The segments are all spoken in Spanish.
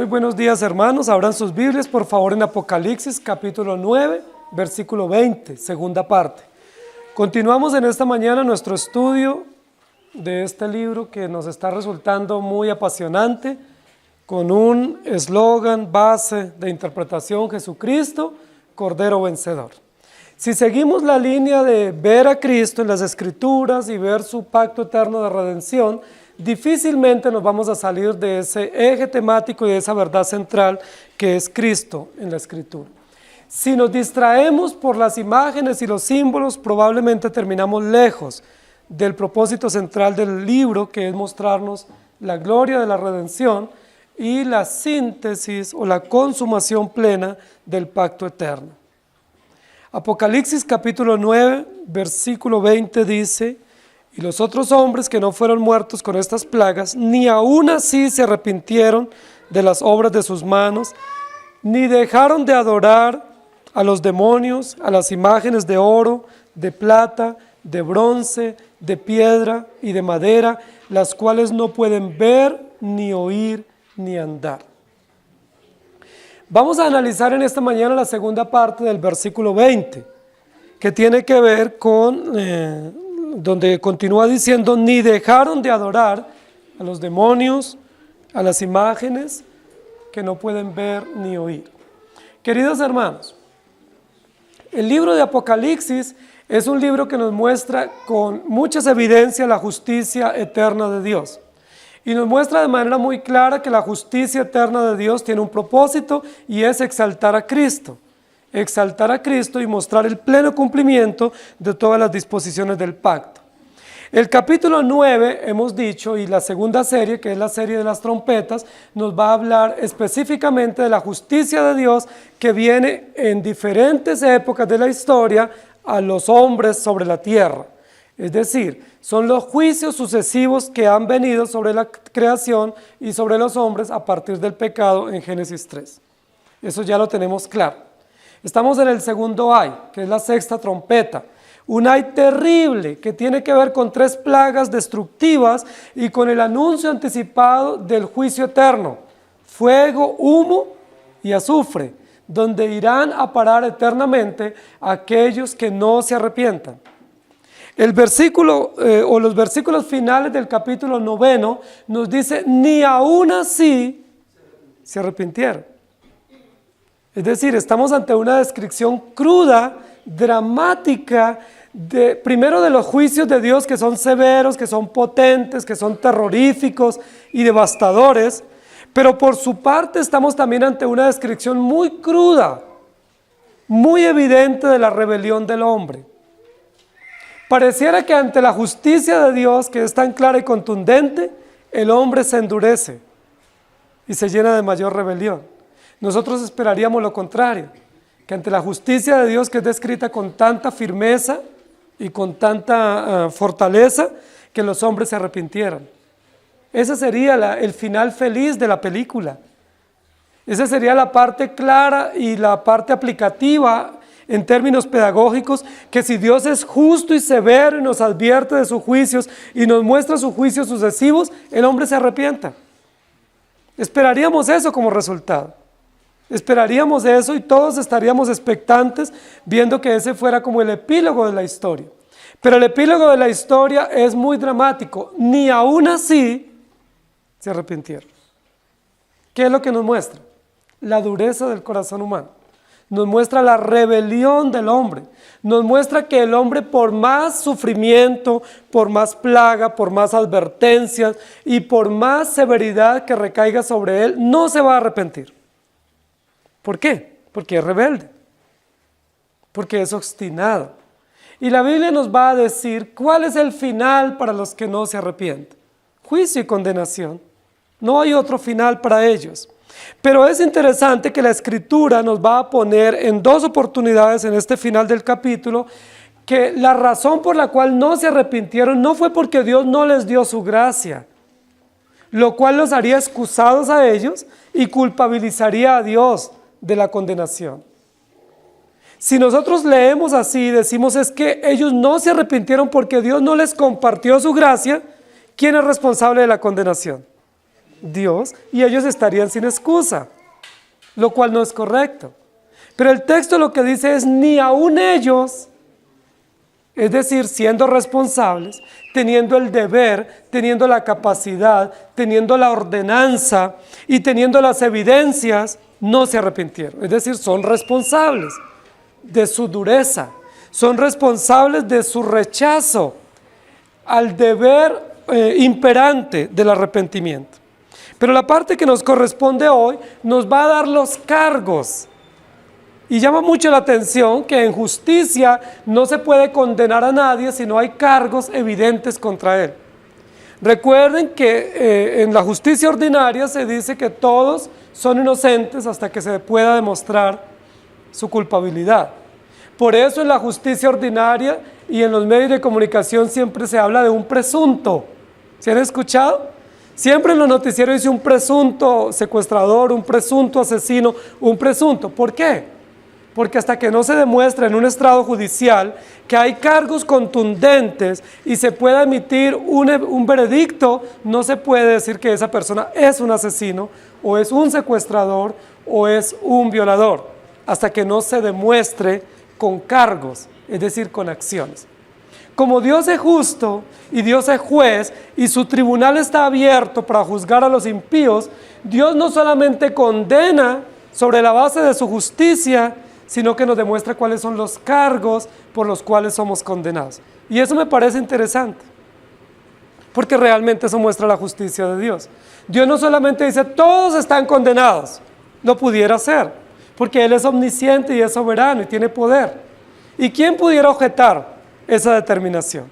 Muy buenos días, hermanos. Abran sus Biblias, por favor, en Apocalipsis, capítulo 9, versículo 20, segunda parte. Continuamos en esta mañana nuestro estudio de este libro que nos está resultando muy apasionante, con un eslogan base de interpretación: Jesucristo, Cordero Vencedor. Si seguimos la línea de ver a Cristo en las Escrituras y ver su pacto eterno de redención, difícilmente nos vamos a salir de ese eje temático y de esa verdad central que es Cristo en la Escritura. Si nos distraemos por las imágenes y los símbolos, probablemente terminamos lejos del propósito central del libro, que es mostrarnos la gloria de la redención y la síntesis o la consumación plena del pacto eterno. Apocalipsis capítulo 9, versículo 20 dice: y los otros hombres que no fueron muertos con estas plagas, ni aun así se arrepintieron de las obras de sus manos, ni dejaron de adorar a los demonios, a las imágenes de oro, de plata, de bronce, de piedra y de madera, las cuales no pueden ver, ni oír, ni andar. Vamos a analizar en esta mañana la segunda parte del versículo 20, que tiene que ver con donde continúa diciendo: ni dejaron de adorar a los demonios, a las imágenes que no pueden ver ni oír. Queridos hermanos, el libro de Apocalipsis es un libro que nos muestra con muchas evidencias la justicia eterna de Dios. Y nos muestra de manera muy clara que la justicia eterna de Dios tiene un propósito, y es exaltar a Cristo. Exaltar a Cristo y mostrar el pleno cumplimiento de todas las disposiciones del pacto. El capítulo 9, hemos dicho, y la segunda serie, que es la serie de las trompetas, nos va a hablar específicamente de la justicia de Dios que viene en diferentes épocas de la historia a los hombres sobre la tierra. Es decir, son los juicios sucesivos que han venido sobre la creación y sobre los hombres a partir del pecado en Génesis 3. Eso ya lo tenemos claro. Estamos en el segundo ay, que es la sexta trompeta. Un ay terrible que tiene que ver con 3 plagas destructivas y con el anuncio anticipado del juicio eterno: fuego, humo y azufre, donde irán a parar eternamente aquellos que no se arrepientan. El versículo o los versículos finales del capítulo 9 nos dice: ni aún así se arrepintieron. Es decir, estamos ante una descripción cruda, dramática, primero de los juicios de Dios, que son severos, que son potentes, que son terroríficos y devastadores, pero por su parte estamos también ante una descripción muy cruda, muy evidente de la rebelión del hombre. Pareciera que ante la justicia de Dios, que es tan clara y contundente, el hombre se endurece y se llena de mayor rebelión. Nosotros esperaríamos lo contrario, que ante la justicia de Dios, que es descrita con tanta firmeza y con tanta fortaleza, que los hombres se arrepintieran. Ese sería el final feliz de la película. Esa sería la parte clara y la parte aplicativa en términos pedagógicos, que si Dios es justo y severo y nos advierte de sus juicios y nos muestra sus juicios sucesivos, el hombre se arrepienta. Esperaríamos eso como resultado. Esperaríamos eso y todos estaríamos expectantes viendo que ese fuera como el epílogo de la historia. Pero el epílogo de la historia es muy dramático. Ni aún así se arrepintieron. ¿Qué es lo que nos muestra? La dureza del corazón humano. Nos muestra la rebelión del hombre. Nos muestra que el hombre, por más sufrimiento, por más plaga, por más advertencias y por más severidad que recaiga sobre él, no se va a arrepentir. ¿Por qué? Porque es rebelde, porque es obstinado. Y la Biblia nos va a decir cuál es el final para los que no se arrepienten: juicio y condenación. No hay otro final para ellos. Pero es interesante que la Escritura nos va a poner en 2 oportunidades en este final del capítulo que la razón por la cual no se arrepintieron no fue porque Dios no les dio su gracia, lo cual los haría excusados a ellos y culpabilizaría a Dios de la condenación. Si nosotros leemos así, decimos es que ellos no se arrepintieron porque Dios no les compartió su gracia, ¿quién es responsable de la condenación? Dios y ellos estarían sin excusa, lo cual no es correcto. Pero el texto lo que dice es ni aun ellos, es decir, siendo responsables, teniendo el deber, teniendo la capacidad, teniendo la ordenanza y teniendo las evidencias, no se arrepintieron. Es decir, son responsables de su dureza, son responsables de su rechazo al deber imperante del arrepentimiento. Pero la parte que nos corresponde hoy nos va a dar los cargos. Y llama mucho la atención que en justicia no se puede condenar a nadie si no hay cargos evidentes contra él. Recuerden que en la justicia ordinaria se dice que todos son inocentes hasta que se pueda demostrar su culpabilidad. Por eso en la justicia ordinaria y en los medios de comunicación siempre se habla de un presunto. ¿Se han escuchado? Siempre en los noticieros dice un presunto secuestrador, un presunto asesino, un presunto. ¿Por qué? Porque hasta que no se demuestre en un estrado judicial que hay cargos contundentes y se pueda emitir un veredicto, no se puede decir que esa persona es un asesino, o es un secuestrador, o es un violador, hasta que no se demuestre con cargos, es decir, con acciones. Como Dios es justo y Dios es juez y su tribunal está abierto para juzgar a los impíos, Dios no solamente condena sobre la base de su justicia, sino que nos demuestra cuáles son los cargos por los cuales somos condenados. Y eso me parece interesante, porque realmente eso muestra la justicia de Dios. Dios no solamente dice, todos están condenados, lo pudiera hacer, porque Él es omnisciente y es soberano y tiene poder. ¿Y quién pudiera objetar esa determinación?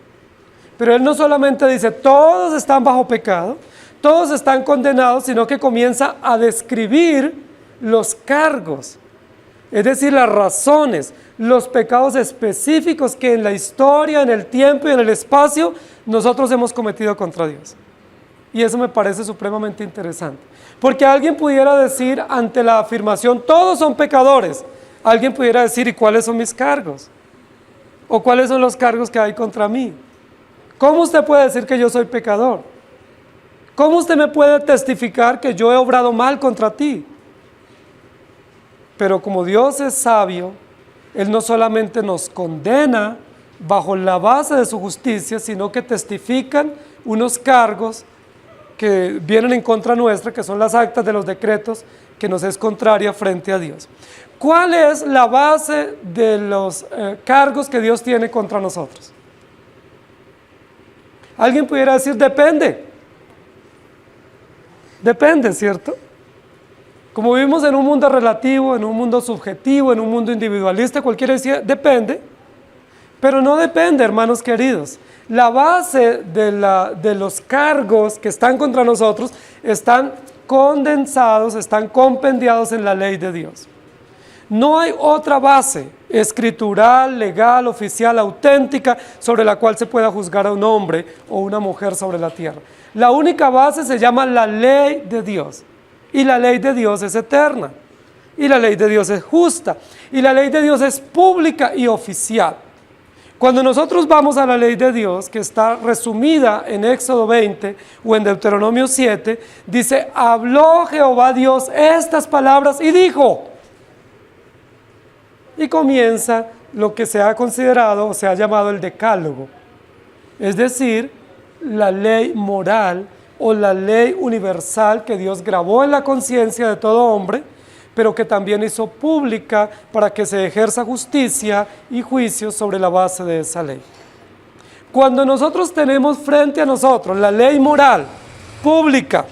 Pero Él no solamente dice, todos están bajo pecado, todos están condenados, sino que comienza a describir los cargos, es decir, las razones, los pecados específicos que en la historia, en el tiempo y en el espacio nosotros hemos cometido contra Dios. Y eso me parece supremamente interesante. Porque alguien pudiera decir ante la afirmación, todos son pecadores, alguien pudiera decir, ¿y cuáles son mis cargos? ¿O cuáles son los cargos que hay contra mí? ¿Cómo usted puede decir que yo soy pecador? ¿Cómo usted me puede testificar que yo he obrado mal contra ti? Pero como Dios es sabio, Él no solamente nos condena bajo la base de su justicia, sino que testifican unos cargos que vienen en contra nuestra, que son las actas de los decretos, que nos es contraria frente a Dios. ¿Cuál es la base de los cargos que Dios tiene contra nosotros? Alguien pudiera decir, depende. Depende, ¿cierto? Como vivimos en un mundo relativo, en un mundo subjetivo, en un mundo individualista, cualquiera decía, depende. Pero no depende, hermanos queridos. La base de los cargos que están contra nosotros están condensados, están compendiados en la ley de Dios. No hay otra base escritural, legal, oficial, auténtica, sobre la cual se pueda juzgar a un hombre o una mujer sobre la tierra. La única base se llama la ley de Dios. Y la ley de Dios es eterna. Y la ley de Dios es justa. Y la ley de Dios es pública y oficial. Cuando nosotros vamos a la ley de Dios, que está resumida en Éxodo 20 o en Deuteronomio 7, dice, habló Jehová Dios estas palabras y dijo. Y comienza lo que se ha considerado o se ha llamado el decálogo. Es decir, la ley moral o la ley universal que Dios grabó en la conciencia de todo hombre, pero que también hizo pública para que se ejerza justicia y juicio sobre la base de esa ley. Cuando nosotros tenemos frente a nosotros la ley moral pública,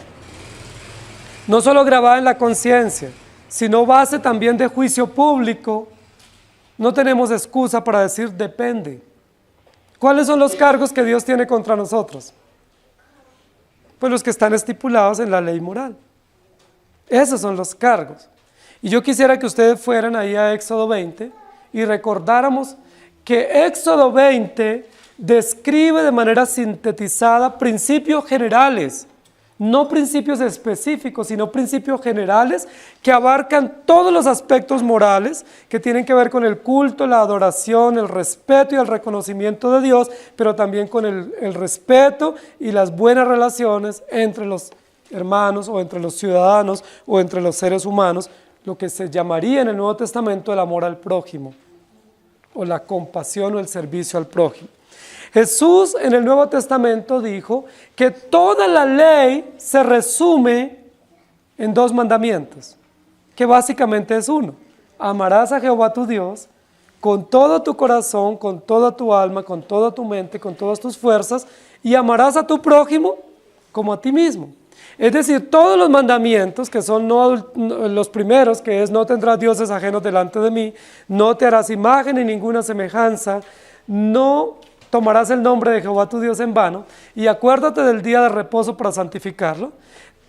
no solo grabada en la conciencia, sino base también de juicio público, no tenemos excusa para decir depende. ¿Cuáles son los cargos que Dios tiene contra nosotros? Pues los que están estipulados en la ley moral. Esos son los cargos. Y yo quisiera que ustedes fueran ahí a Éxodo 20 y recordáramos que Éxodo 20 describe de manera sintetizada principios generales, no principios específicos, sino principios generales que abarcan todos los aspectos morales que tienen que ver con el culto, la adoración, el respeto y el reconocimiento de Dios, pero también con el respeto y las buenas relaciones entre los hermanos o entre los ciudadanos o entre los seres humanos, lo que se llamaría en el Nuevo Testamento el amor al prójimo, o la compasión o el servicio al prójimo. Jesús en el Nuevo Testamento dijo que toda la ley se resume en 2 mandamientos, que básicamente es uno: amarás a Jehová tu Dios con todo tu corazón, con toda tu alma, con toda tu mente, con todas tus fuerzas, y amarás a tu prójimo como a ti mismo. Es decir, todos los mandamientos, que son los primeros, que es: no tendrás dioses ajenos delante de mí, no te harás imagen ni ninguna semejanza, no tomarás el nombre de Jehová tu Dios en vano, y acuérdate del día de reposo para santificarlo.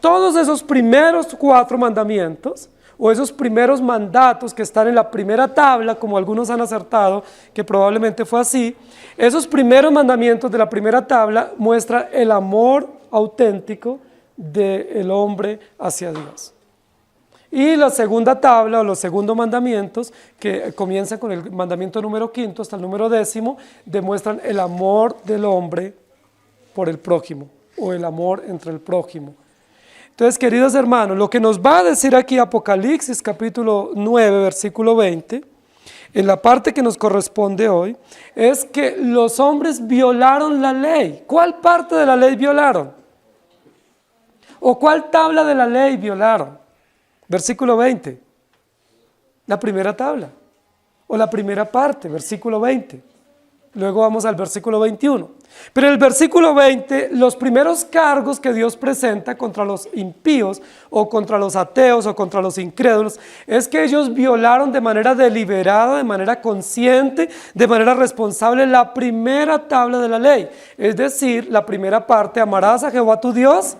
Todos esos primeros 4 mandamientos, o esos primeros mandatos que están en la primera tabla, como algunos han acertado, que probablemente fue así, esos primeros mandamientos de la primera tabla muestran el amor auténtico del hombre hacia Dios. Y la segunda tabla, o los segundos mandamientos, que comienzan con el mandamiento número 5 hasta el número 10, demuestran el amor del hombre por el prójimo, o el amor entre el prójimo. Entonces, queridos hermanos, lo que nos va a decir aquí Apocalipsis capítulo 9, versículo 20, en la parte que nos corresponde hoy, es que los hombres violaron la ley. ¿Cuál parte de la ley violaron? ¿O cuál tabla de la ley violaron? Versículo 20, la primera tabla, o la primera parte, versículo 20. Luego vamos al versículo 21. Pero en el versículo 20, los primeros cargos que Dios presenta contra los impíos, o contra los ateos, o contra los incrédulos, es que ellos violaron de manera deliberada, de manera consciente, de manera responsable la primera tabla de la ley. Es decir, la primera parte: amarás a Jehová tu Dios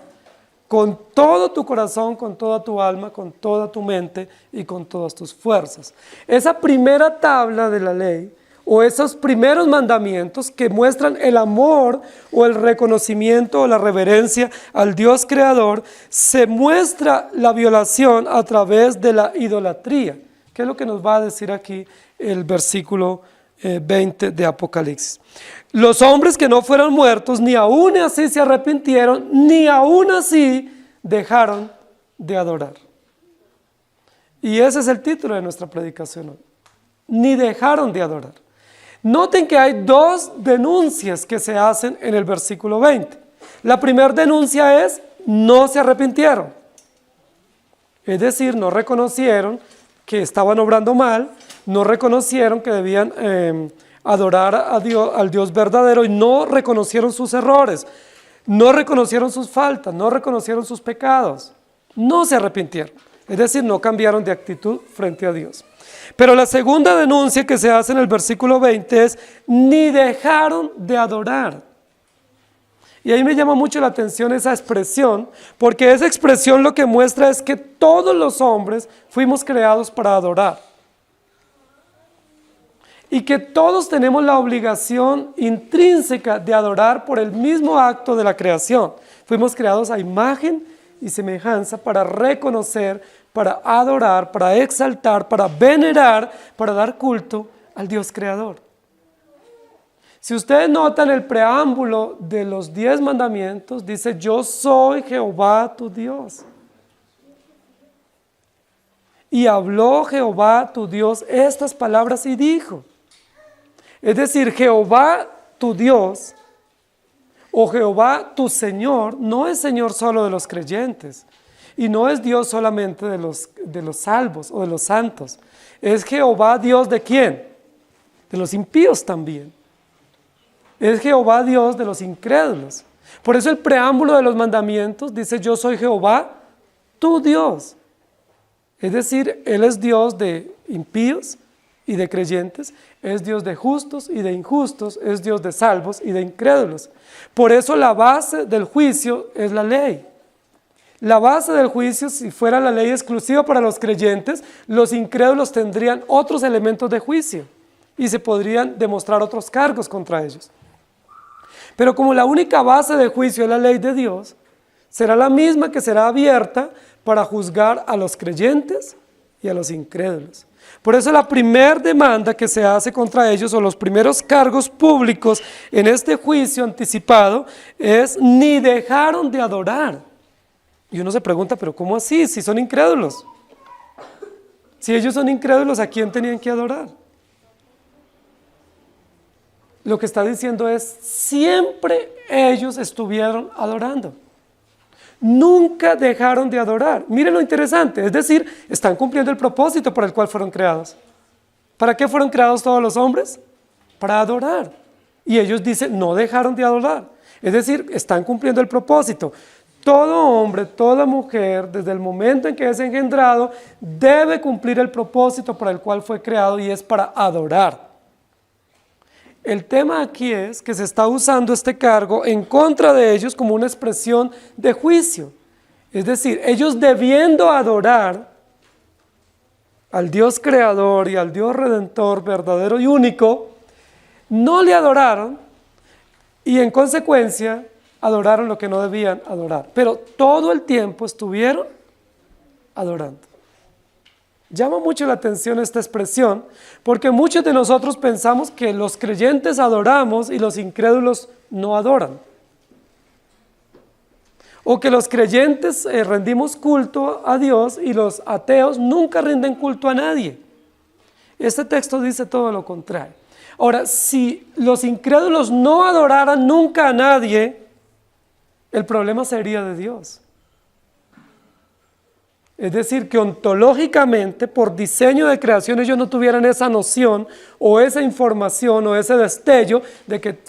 con todo tu corazón, con toda tu alma, con toda tu mente y con todas tus fuerzas. Esa primera tabla de la ley, o esos primeros mandamientos que muestran el amor o el reconocimiento o la reverencia al Dios creador, se muestra la violación a través de la idolatría, que es lo que nos va a decir aquí el versículo 20 de Apocalipsis. Los hombres que no fueron muertos, ni aún así se arrepintieron, ni aún así dejaron de adorar. Y ese es el título de nuestra predicación hoy: ni dejaron de adorar. Noten que hay 2 denuncias que se hacen en el versículo 20. La primera denuncia es: no se arrepintieron. Es decir, no reconocieron que estaban obrando mal, no reconocieron que debían adorar a Dios, al Dios verdadero, y no reconocieron sus errores, no reconocieron sus faltas, no reconocieron sus pecados, no se arrepintieron. Es decir, no cambiaron de actitud frente a Dios. Pero la segunda denuncia que se hace en el versículo 20 es: ni dejaron de adorar. Y ahí me llama mucho la atención esa expresión, porque esa expresión lo que muestra es que todos los hombres fuimos creados para adorar. Y que todos tenemos la obligación intrínseca de adorar por el mismo acto de la creación. Fuimos creados a imagen y semejanza para reconocer, para adorar, para exaltar, para venerar, para dar culto al Dios creador. Si ustedes notan el preámbulo de los 10 mandamientos, dice: yo soy Jehová tu Dios. Y habló Jehová tu Dios estas palabras y dijo. Es decir, Jehová tu Dios, o Jehová tu Señor, no es Señor solo de los creyentes, y no es Dios solamente de los salvos o de los santos. Es Jehová Dios ¿de quién? De los impíos también. Es Jehová Dios de los incrédulos. Por eso el preámbulo de los mandamientos dice: yo soy Jehová tu Dios. Es decir, Él es Dios de impíos y de creyentes, es Dios de justos y de injustos, es Dios de salvos y de incrédulos. Por eso la base del juicio es la ley. La base del juicio, si fuera la ley exclusiva para los creyentes, los incrédulos tendrían otros elementos de juicio y se podrían demostrar otros cargos contra ellos. Pero como la única base de juicio es la ley de Dios, será la misma que será abierta para juzgar a los creyentes y a los incrédulos. Por eso la primera demanda que se hace contra ellos, o los primeros cargos públicos en este juicio anticipado, es: ni dejaron de adorar. Y uno se pregunta, pero ¿cómo así? Si son incrédulos. Si ellos son incrédulos, ¿a quién tenían que adorar? Lo que está diciendo es, siempre ellos estuvieron adorando. Nunca dejaron de adorar. Miren lo interesante, es decir, están cumpliendo el propósito por el cual fueron creados. ¿Para qué fueron creados todos los hombres? Para adorar. Y ellos dicen, no dejaron de adorar. Es decir, están cumpliendo el propósito. Todo hombre, toda mujer, desde el momento en que es engendrado, debe cumplir el propósito para el cual fue creado y es para adorar. El tema aquí es que se está usando este cargo en contra de ellos como una expresión de juicio. Es decir, ellos debiendo adorar al Dios creador y al Dios redentor verdadero y único, no le adoraron y en consecuencia adoraron lo que no debían adorar. Pero todo el tiempo estuvieron adorando. Llama mucho la atención esta expresión, porque muchos de nosotros pensamos que los creyentes adoramos y los incrédulos no adoran. O que los creyentes rendimos culto a Dios y los ateos nunca rinden culto a nadie. Este texto dice todo lo contrario. Ahora, si los incrédulos no adoraran nunca a nadie, el problema sería de Dios. Es decir, que ontológicamente, por diseño de creación, ellos no tuvieran esa noción o esa información o ese destello de que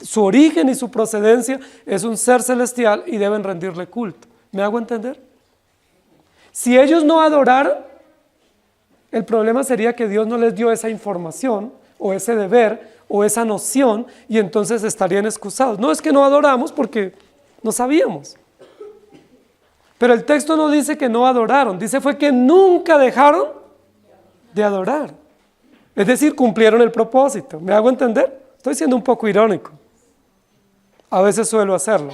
su origen y su procedencia es un ser celestial y deben rendirle culto. ¿Me hago entender? Si ellos no adoraran, el problema sería que Dios no les dio esa información o ese deber o esa noción y entonces estarían excusados. No es que no adoramos porque no sabíamos. Pero el texto no dice que no adoraron, dice fue que nunca dejaron de adorar. Es decir, cumplieron el propósito. ¿Me hago entender? Estoy siendo un poco irónico. A veces suelo hacerlo.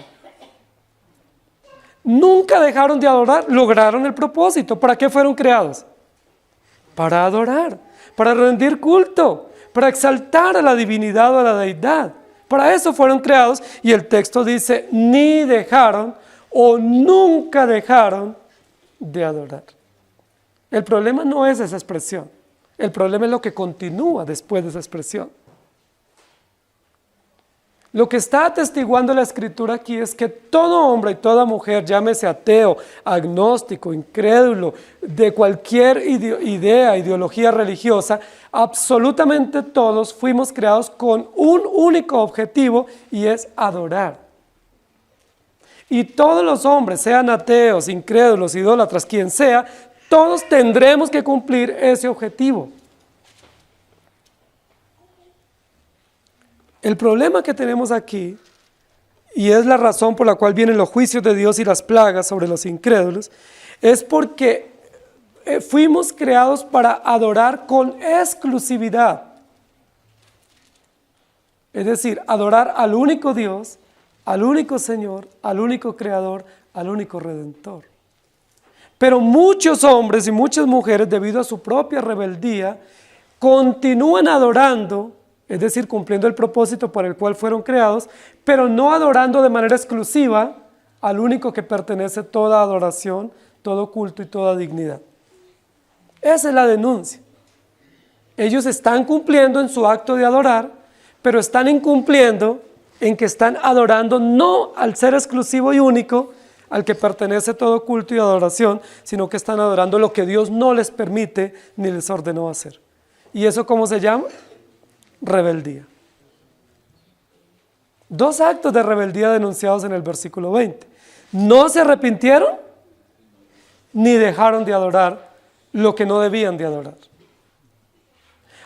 Nunca dejaron de adorar, lograron el propósito. ¿Para qué fueron creados? Para adorar, para rendir culto, para exaltar a la divinidad o a la deidad. Para eso fueron creados y el texto dice, ni dejaron o nunca dejaron de adorar. El problema no es esa expresión, el problema es lo que continúa después de esa expresión. Lo que está atestiguando la Escritura aquí es que todo hombre y toda mujer, llámese ateo, agnóstico, incrédulo, de cualquier idea, ideología religiosa, absolutamente todos fuimos creados con un único objetivo y es adorar. Y todos los hombres, sean ateos, incrédulos, idólatras, quien sea, todos tendremos que cumplir ese objetivo. El problema que tenemos aquí, y es la razón por la cual vienen los juicios de Dios y las plagas sobre los incrédulos, es porque fuimos creados para adorar con exclusividad. Es decir, adorar al único Dios, al único Señor, al único Creador, al único Redentor. Pero muchos hombres y muchas mujeres, debido a su propia rebeldía, continúan adorando, es decir, cumpliendo el propósito para el cual fueron creados, pero no adorando de manera exclusiva al único que pertenece toda adoración, todo culto y toda dignidad. Esa es la denuncia. Ellos están cumpliendo en su acto de adorar, pero están incumpliendo en que están adorando no al ser exclusivo y único, al que pertenece todo culto y adoración, sino que están adorando lo que Dios no les permite ni les ordenó hacer. ¿Y eso cómo se llama? Rebeldía. Dos actos de rebeldía denunciados en el versículo 20. No se arrepintieron ni dejaron de adorar lo que no debían de adorar.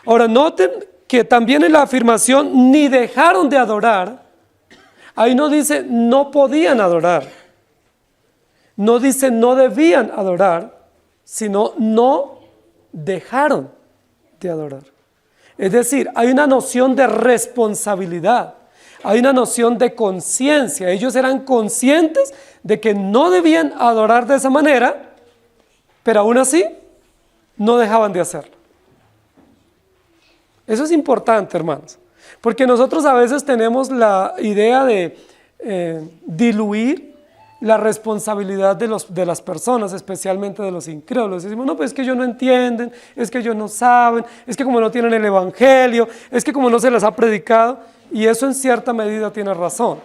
Ahora noten que también en la afirmación ni dejaron de adorar, ahí no dice no podían adorar, no dice no debían adorar, sino no dejaron de adorar. Es decir, hay una noción de responsabilidad, hay una noción de conciencia. Ellos eran conscientes de que no debían adorar de esa manera, pero aún así no dejaban de hacerlo. Eso es importante, hermanos, porque nosotros a veces tenemos la idea de diluir la responsabilidad de las personas, especialmente de los incrédulos. Decimos, no, pues es que ellos no entienden, es que ellos no saben, es que como no tienen el evangelio, es que como no se les ha predicado, y eso en cierta medida tiene razón,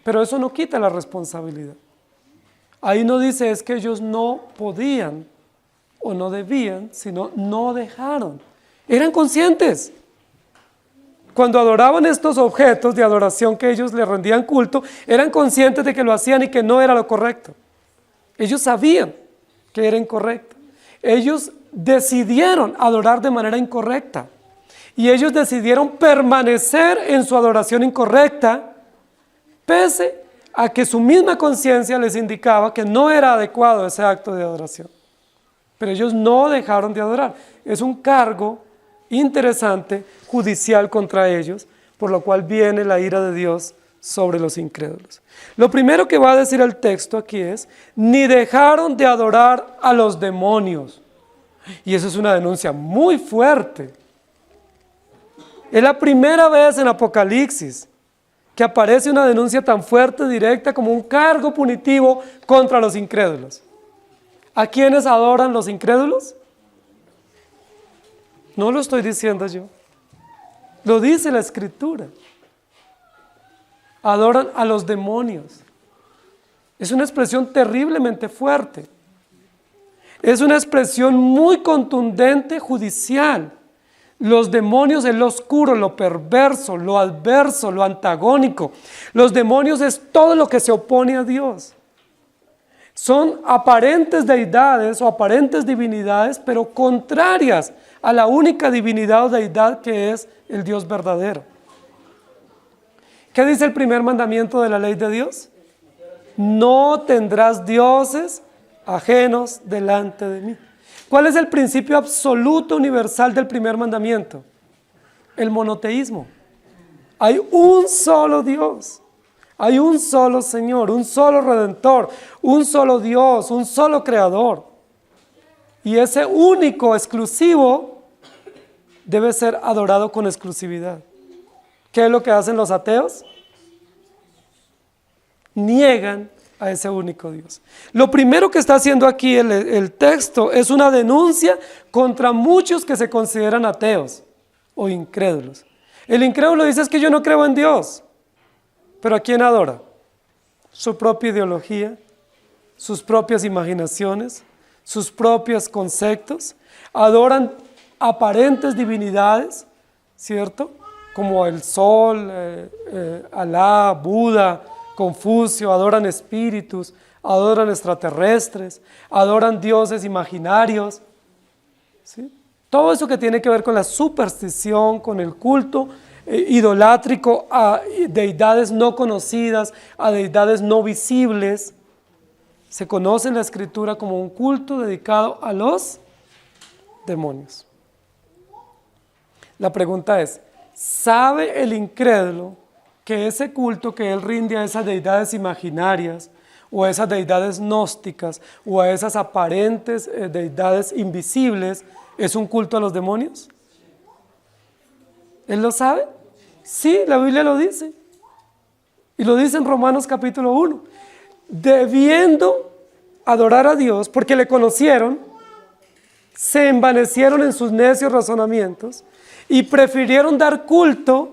pero eso no quita la responsabilidad. Ahí no dice es que ellos no podían o no debían, sino no dejaron. Eran conscientes. Cuando adoraban estos objetos de adoración que ellos le rendían culto, eran conscientes de que lo hacían y que no era lo correcto. Ellos sabían que era incorrecto. Ellos decidieron adorar de manera incorrecta. Y ellos decidieron permanecer en su adoración incorrecta, pese a que su misma conciencia les indicaba que no era adecuado ese acto de adoración. Pero ellos no dejaron de adorar. Es un cargo interesante, judicial contra ellos, por lo cual viene la ira de Dios sobre los incrédulos. Lo primero que va a decir el texto aquí es, ni dejaron de adorar a los demonios. Y eso es una denuncia muy fuerte. Es la primera vez en Apocalipsis que aparece una denuncia tan fuerte, directa, como un cargo punitivo contra los incrédulos. ¿A quiénes adoran los incrédulos? No lo estoy diciendo yo, lo dice la Escritura. Adoran a los demonios. Es una expresión terriblemente fuerte. Es una expresión muy contundente judicial. Los demonios es lo oscuro, lo perverso, lo adverso, lo antagónico. Los demonios es todo lo que se opone a Dios. Son aparentes deidades o aparentes divinidades, pero contrarias a la única divinidad o deidad que es el Dios verdadero. ¿Qué dice el primer mandamiento de la ley de Dios? No tendrás dioses ajenos delante de mí. ¿Cuál es el principio absoluto universal del primer mandamiento? El monoteísmo. Hay un solo Dios. Hay un solo Señor, un solo Redentor, un solo Dios, un solo Creador. Y ese único, exclusivo, debe ser adorado con exclusividad. ¿Qué es lo que hacen los ateos? Niegan a ese único Dios. Lo primero que está haciendo aquí el texto es una denuncia contra muchos que se consideran ateos o incrédulos. El incrédulo dice es que yo no creo en Dios. ¿Pero a quién adora? Su propia ideología, sus propias imaginaciones, sus propios conceptos. Adoran aparentes divinidades, ¿cierto? Como el sol, Alá, Buda, Confucio, adoran espíritus, adoran extraterrestres, adoran dioses imaginarios, ¿sí? Todo eso que tiene que ver con la superstición, con el culto idolátrico a deidades no conocidas, a deidades no visibles, se conoce en la Escritura como un culto dedicado a los demonios. La pregunta es, ¿sabe el incrédulo que ese culto que él rinde a esas deidades imaginarias o a esas deidades gnósticas o a esas aparentes deidades invisibles es un culto a los demonios? ¿Él lo sabe? Sí, la Biblia lo dice. Y lo dice en Romanos capítulo 1. Debiendo adorar a Dios porque le conocieron, se envanecieron en sus necios razonamientos y prefirieron dar culto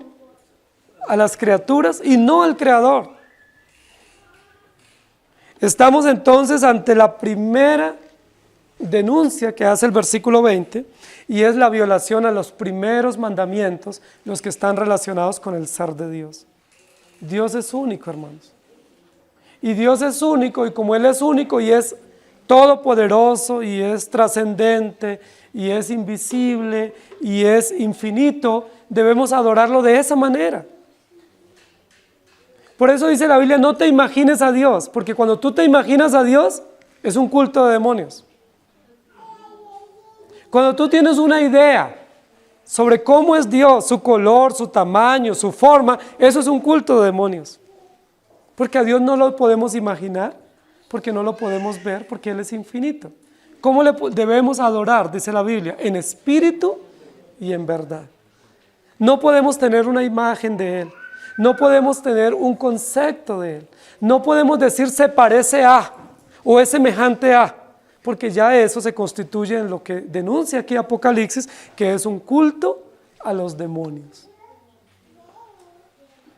a las criaturas y no al Creador. Estamos entonces ante la primera denuncia que hace el versículo 20 y es la violación a los primeros mandamientos, los que están relacionados con el ser de Dios. Dios es único, hermanos. Y Dios es único, y como Él es único y es todopoderoso y es trascendente y es invisible y es infinito, debemos adorarlo de esa manera. Por eso dice la Biblia, no te imagines a Dios, porque cuando tú te imaginas a Dios, es un culto de demonios. Cuando tú tienes una idea sobre cómo es Dios, su color, su tamaño, su forma, eso es un culto de demonios. Porque a Dios no lo podemos imaginar, porque no lo podemos ver, porque Él es infinito. ¿Cómo le debemos adorar? Dice la Biblia, en espíritu y en verdad. No podemos tener una imagen de Él. No podemos tener un concepto de Él. No podemos decir se parece a o es semejante a, porque ya eso se constituye en lo que denuncia aquí Apocalipsis, que es un culto a los demonios.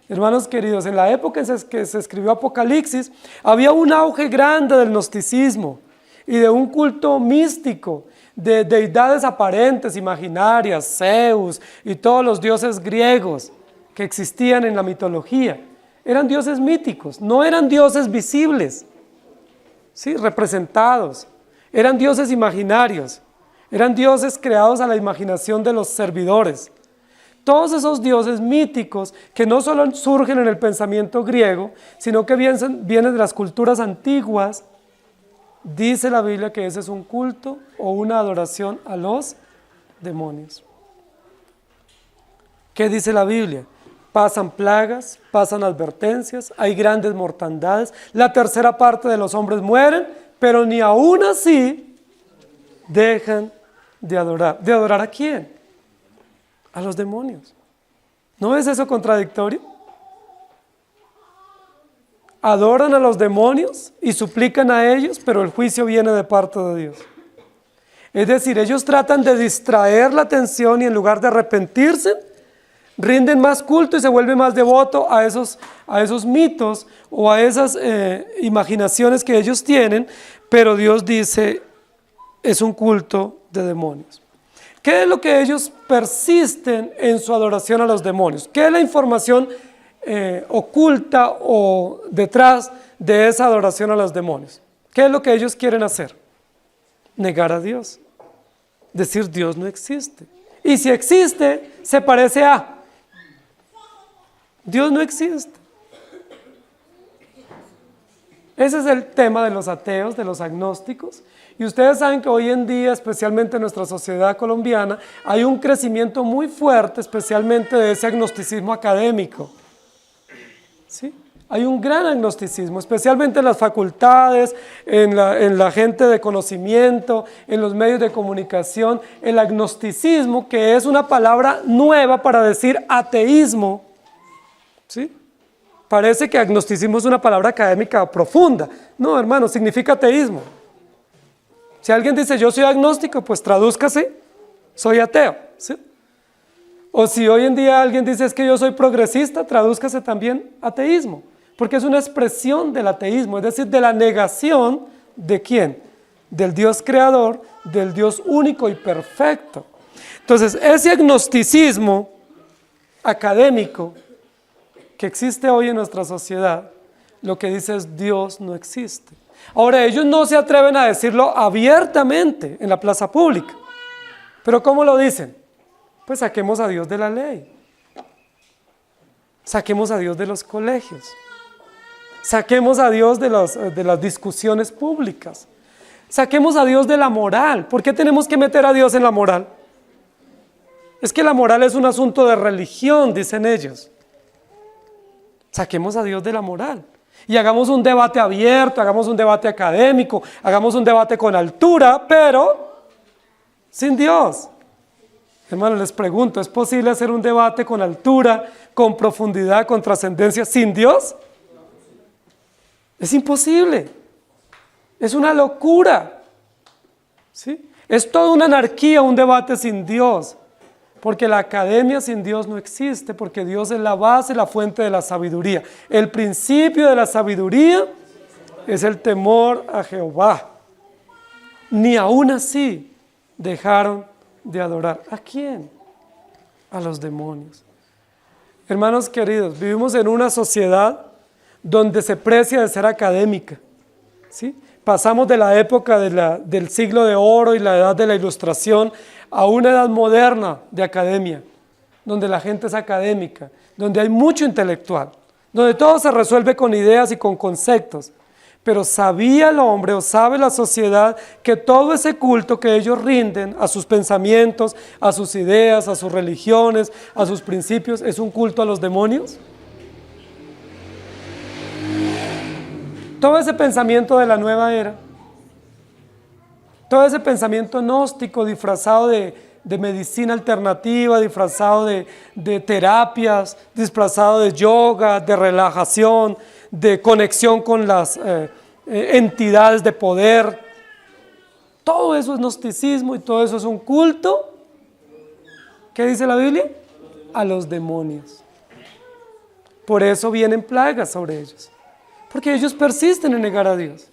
Hermanos queridos, en la época en que se escribió Apocalipsis, había un auge grande del gnosticismo y de un culto místico, de deidades aparentes, imaginarias, Zeus y todos los dioses griegos que existían en la mitología. Eran dioses míticos, no eran dioses visibles, ¿sí? Representados. Eran dioses imaginarios, eran dioses creados a la imaginación de los servidores. Todos esos dioses míticos que no solo surgen en el pensamiento griego, sino que vienen de las culturas antiguas, dice la Biblia que ese es un culto o una adoración a los demonios. ¿Qué dice la Biblia? Pasan plagas, pasan advertencias, hay grandes mortandades, la tercera parte de los hombres mueren, pero ni aún así dejan de adorar. ¿De adorar a quién? A los demonios. ¿No es eso contradictorio? Adoran a los demonios y suplican a ellos, pero el juicio viene de parte de Dios. Es decir, ellos tratan de distraer la atención y en lugar de arrepentirse, rinden más culto y se vuelve más devoto a esos mitos o a esas imaginaciones que ellos tienen, pero Dios dice, es un culto de demonios. ¿Qué es lo que ellos persisten en su adoración a los demonios? ¿Qué es la información oculta o detrás de esa adoración a los demonios? ¿Qué es lo que ellos quieren hacer? Negar a Dios. Decir Dios no existe. Y si existe, se parece a. Dios no existe. Ese es el tema de los ateos, de los agnósticos. Y ustedes saben que hoy en día, especialmente en nuestra sociedad colombiana, hay un crecimiento muy fuerte, especialmente de ese agnosticismo académico. ¿Sí? Hay un gran agnosticismo, especialmente en las facultades, en la gente de conocimiento, en los medios de comunicación. El agnosticismo, que es una palabra nueva para decir ateísmo, ¿sí? Parece que agnosticismo es una palabra académica profunda. No, hermano, significa ateísmo. Si alguien dice yo soy agnóstico, pues tradúzcase, soy ateo, ¿sí? O si hoy en día alguien dice es que yo soy progresista, tradúzcase también ateísmo, porque es una expresión del ateísmo, es decir, de la negación de ¿quién? Del Dios creador, del Dios único y perfecto. Entonces, ese agnosticismo académico que existe hoy en nuestra sociedad, lo que dice es Dios no existe. Ahora, ellos no se atreven a decirlo abiertamente en la plaza pública, pero ¿cómo lo dicen? Pues saquemos a Dios de la ley, saquemos a Dios de los colegios, saquemos a Dios de las discusiones públicas, saquemos a Dios de la moral. ¿Por qué tenemos que meter a Dios en la moral? Es que la moral es un asunto de religión, dicen ellos. Saquemos a Dios de la moral y hagamos un debate abierto, hagamos un debate académico, hagamos un debate con altura, pero sin Dios. Hermanos, les pregunto, ¿es posible hacer un debate con altura, con profundidad, con trascendencia sin Dios? Es imposible. Es una locura. ¿Sí? Es toda una anarquía un debate sin Dios. Porque la academia sin Dios no existe, porque Dios es la base, la fuente de la sabiduría. El principio de la sabiduría es el temor a Jehová. Ni aún así dejaron de adorar. ¿A quién? A los demonios. Hermanos queridos, vivimos en una sociedad donde se precia de ser académica, ¿sí? Pasamos de la época del siglo de oro y la edad de la ilustración a una edad moderna de academia, donde la gente es académica, donde hay mucho intelectual, donde todo se resuelve con ideas y con conceptos. Pero ¿sabía el hombre o sabe la sociedad que todo ese culto que ellos rinden a sus pensamientos, a sus ideas, a sus religiones, a sus principios, es un culto a los demonios? Todo ese pensamiento de la nueva era, todo ese pensamiento gnóstico disfrazado de de medicina alternativa, disfrazado de terapias, disfrazado de yoga, de relajación, de conexión con las entidades de poder. Todo eso es gnosticismo y todo eso es un culto. ¿Qué dice la Biblia? A los demonios. Por eso vienen plagas sobre ellos, porque ellos persisten en negar a Dios.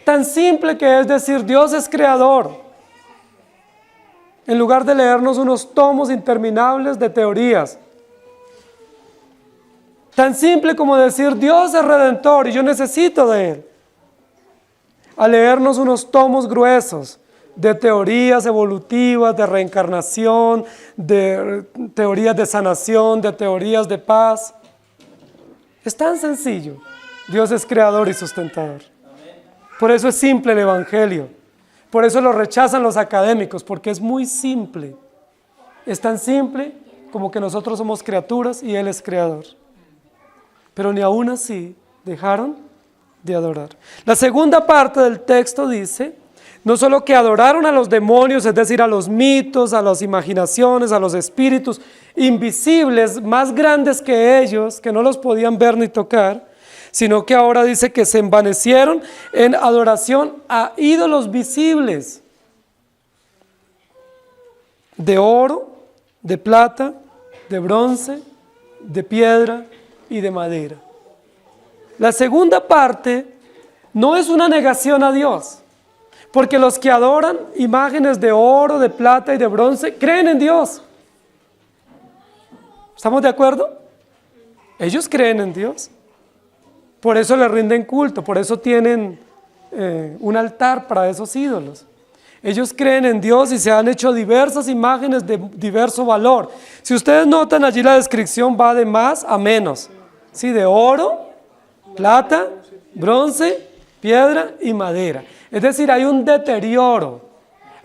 Tan simple que es decir Dios es creador, en lugar de leernos unos tomos interminables de teorías. Tan simple como decir Dios es redentor y yo necesito de Él, a leernos unos tomos gruesos de teorías evolutivas, de reencarnación, de teorías de sanación, de teorías de paz. Es tan sencillo. Dios es creador y sustentador. Por eso es simple el Evangelio. Por eso lo rechazan los académicos, porque es muy simple. Es tan simple como que nosotros somos criaturas y Él es creador. Pero ni aún así dejaron de adorar. La segunda parte del texto dice, no solo que adoraron a los demonios, es decir, a los mitos, a las imaginaciones, a los espíritus invisibles, más grandes que ellos, que no los podían ver ni tocar, sino que ahora dice que se envanecieron en adoración a ídolos visibles, de oro, de plata, de bronce, de piedra y de madera. La segunda parte no es una negación a Dios, porque los que adoran imágenes de oro, de plata y de bronce, creen en Dios. ¿Estamos de acuerdo? Ellos creen en Dios. Por eso le rinden culto, por eso tienen un altar para esos ídolos. Ellos creen en Dios y se han hecho diversas imágenes de diverso valor. Si ustedes notan allí la descripción va de más a menos. ¿Sí? De oro, plata, bronce, piedra y madera. Es decir, hay un deterioro,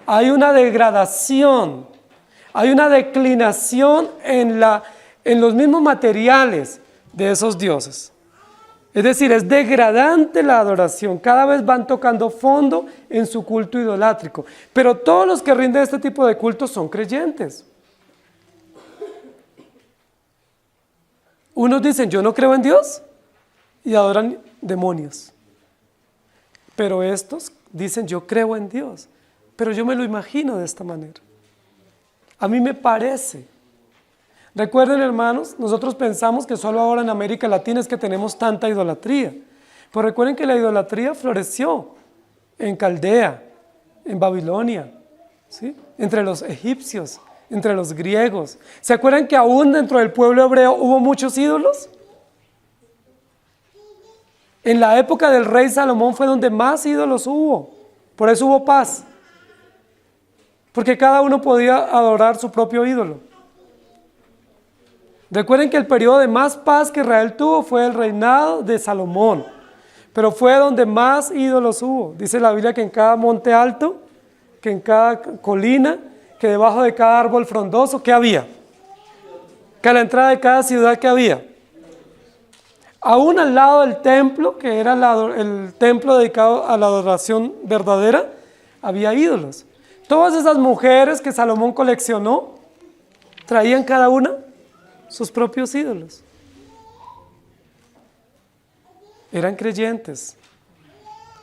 hay una degradación, hay una declinación en los mismos materiales de esos dioses. Es decir, es degradante la adoración, cada vez van tocando fondo en su culto idolátrico. Pero todos los que rinden este tipo de cultos son creyentes. Unos dicen, yo no creo en Dios, y adoran demonios. Pero estos dicen, yo creo en Dios, pero yo me lo imagino de esta manera. A mí me parece. Recuerden, hermanos, nosotros pensamos que solo ahora en América Latina es que tenemos tanta idolatría. Pero recuerden que la idolatría floreció en Caldea, en Babilonia, ¿sí? Entre los egipcios, entre los griegos. ¿Se acuerdan que aún dentro del pueblo hebreo hubo muchos ídolos? En la época del rey Salomón fue donde más ídolos hubo. Por eso hubo paz. Porque cada uno podía adorar su propio ídolo. Recuerden que el periodo de más paz que Israel tuvo fue el reinado de Salomón. Pero fue donde más ídolos hubo. Dice la Biblia que en cada monte alto, que en cada colina, que debajo de cada árbol frondoso, ¿qué había? Que a la entrada de cada ciudad, ¿qué había? Aún al lado del templo, que era el templo dedicado a la adoración verdadera, había ídolos. Todas esas mujeres que Salomón coleccionó, traían cada una sus propios ídolos. Eran creyentes.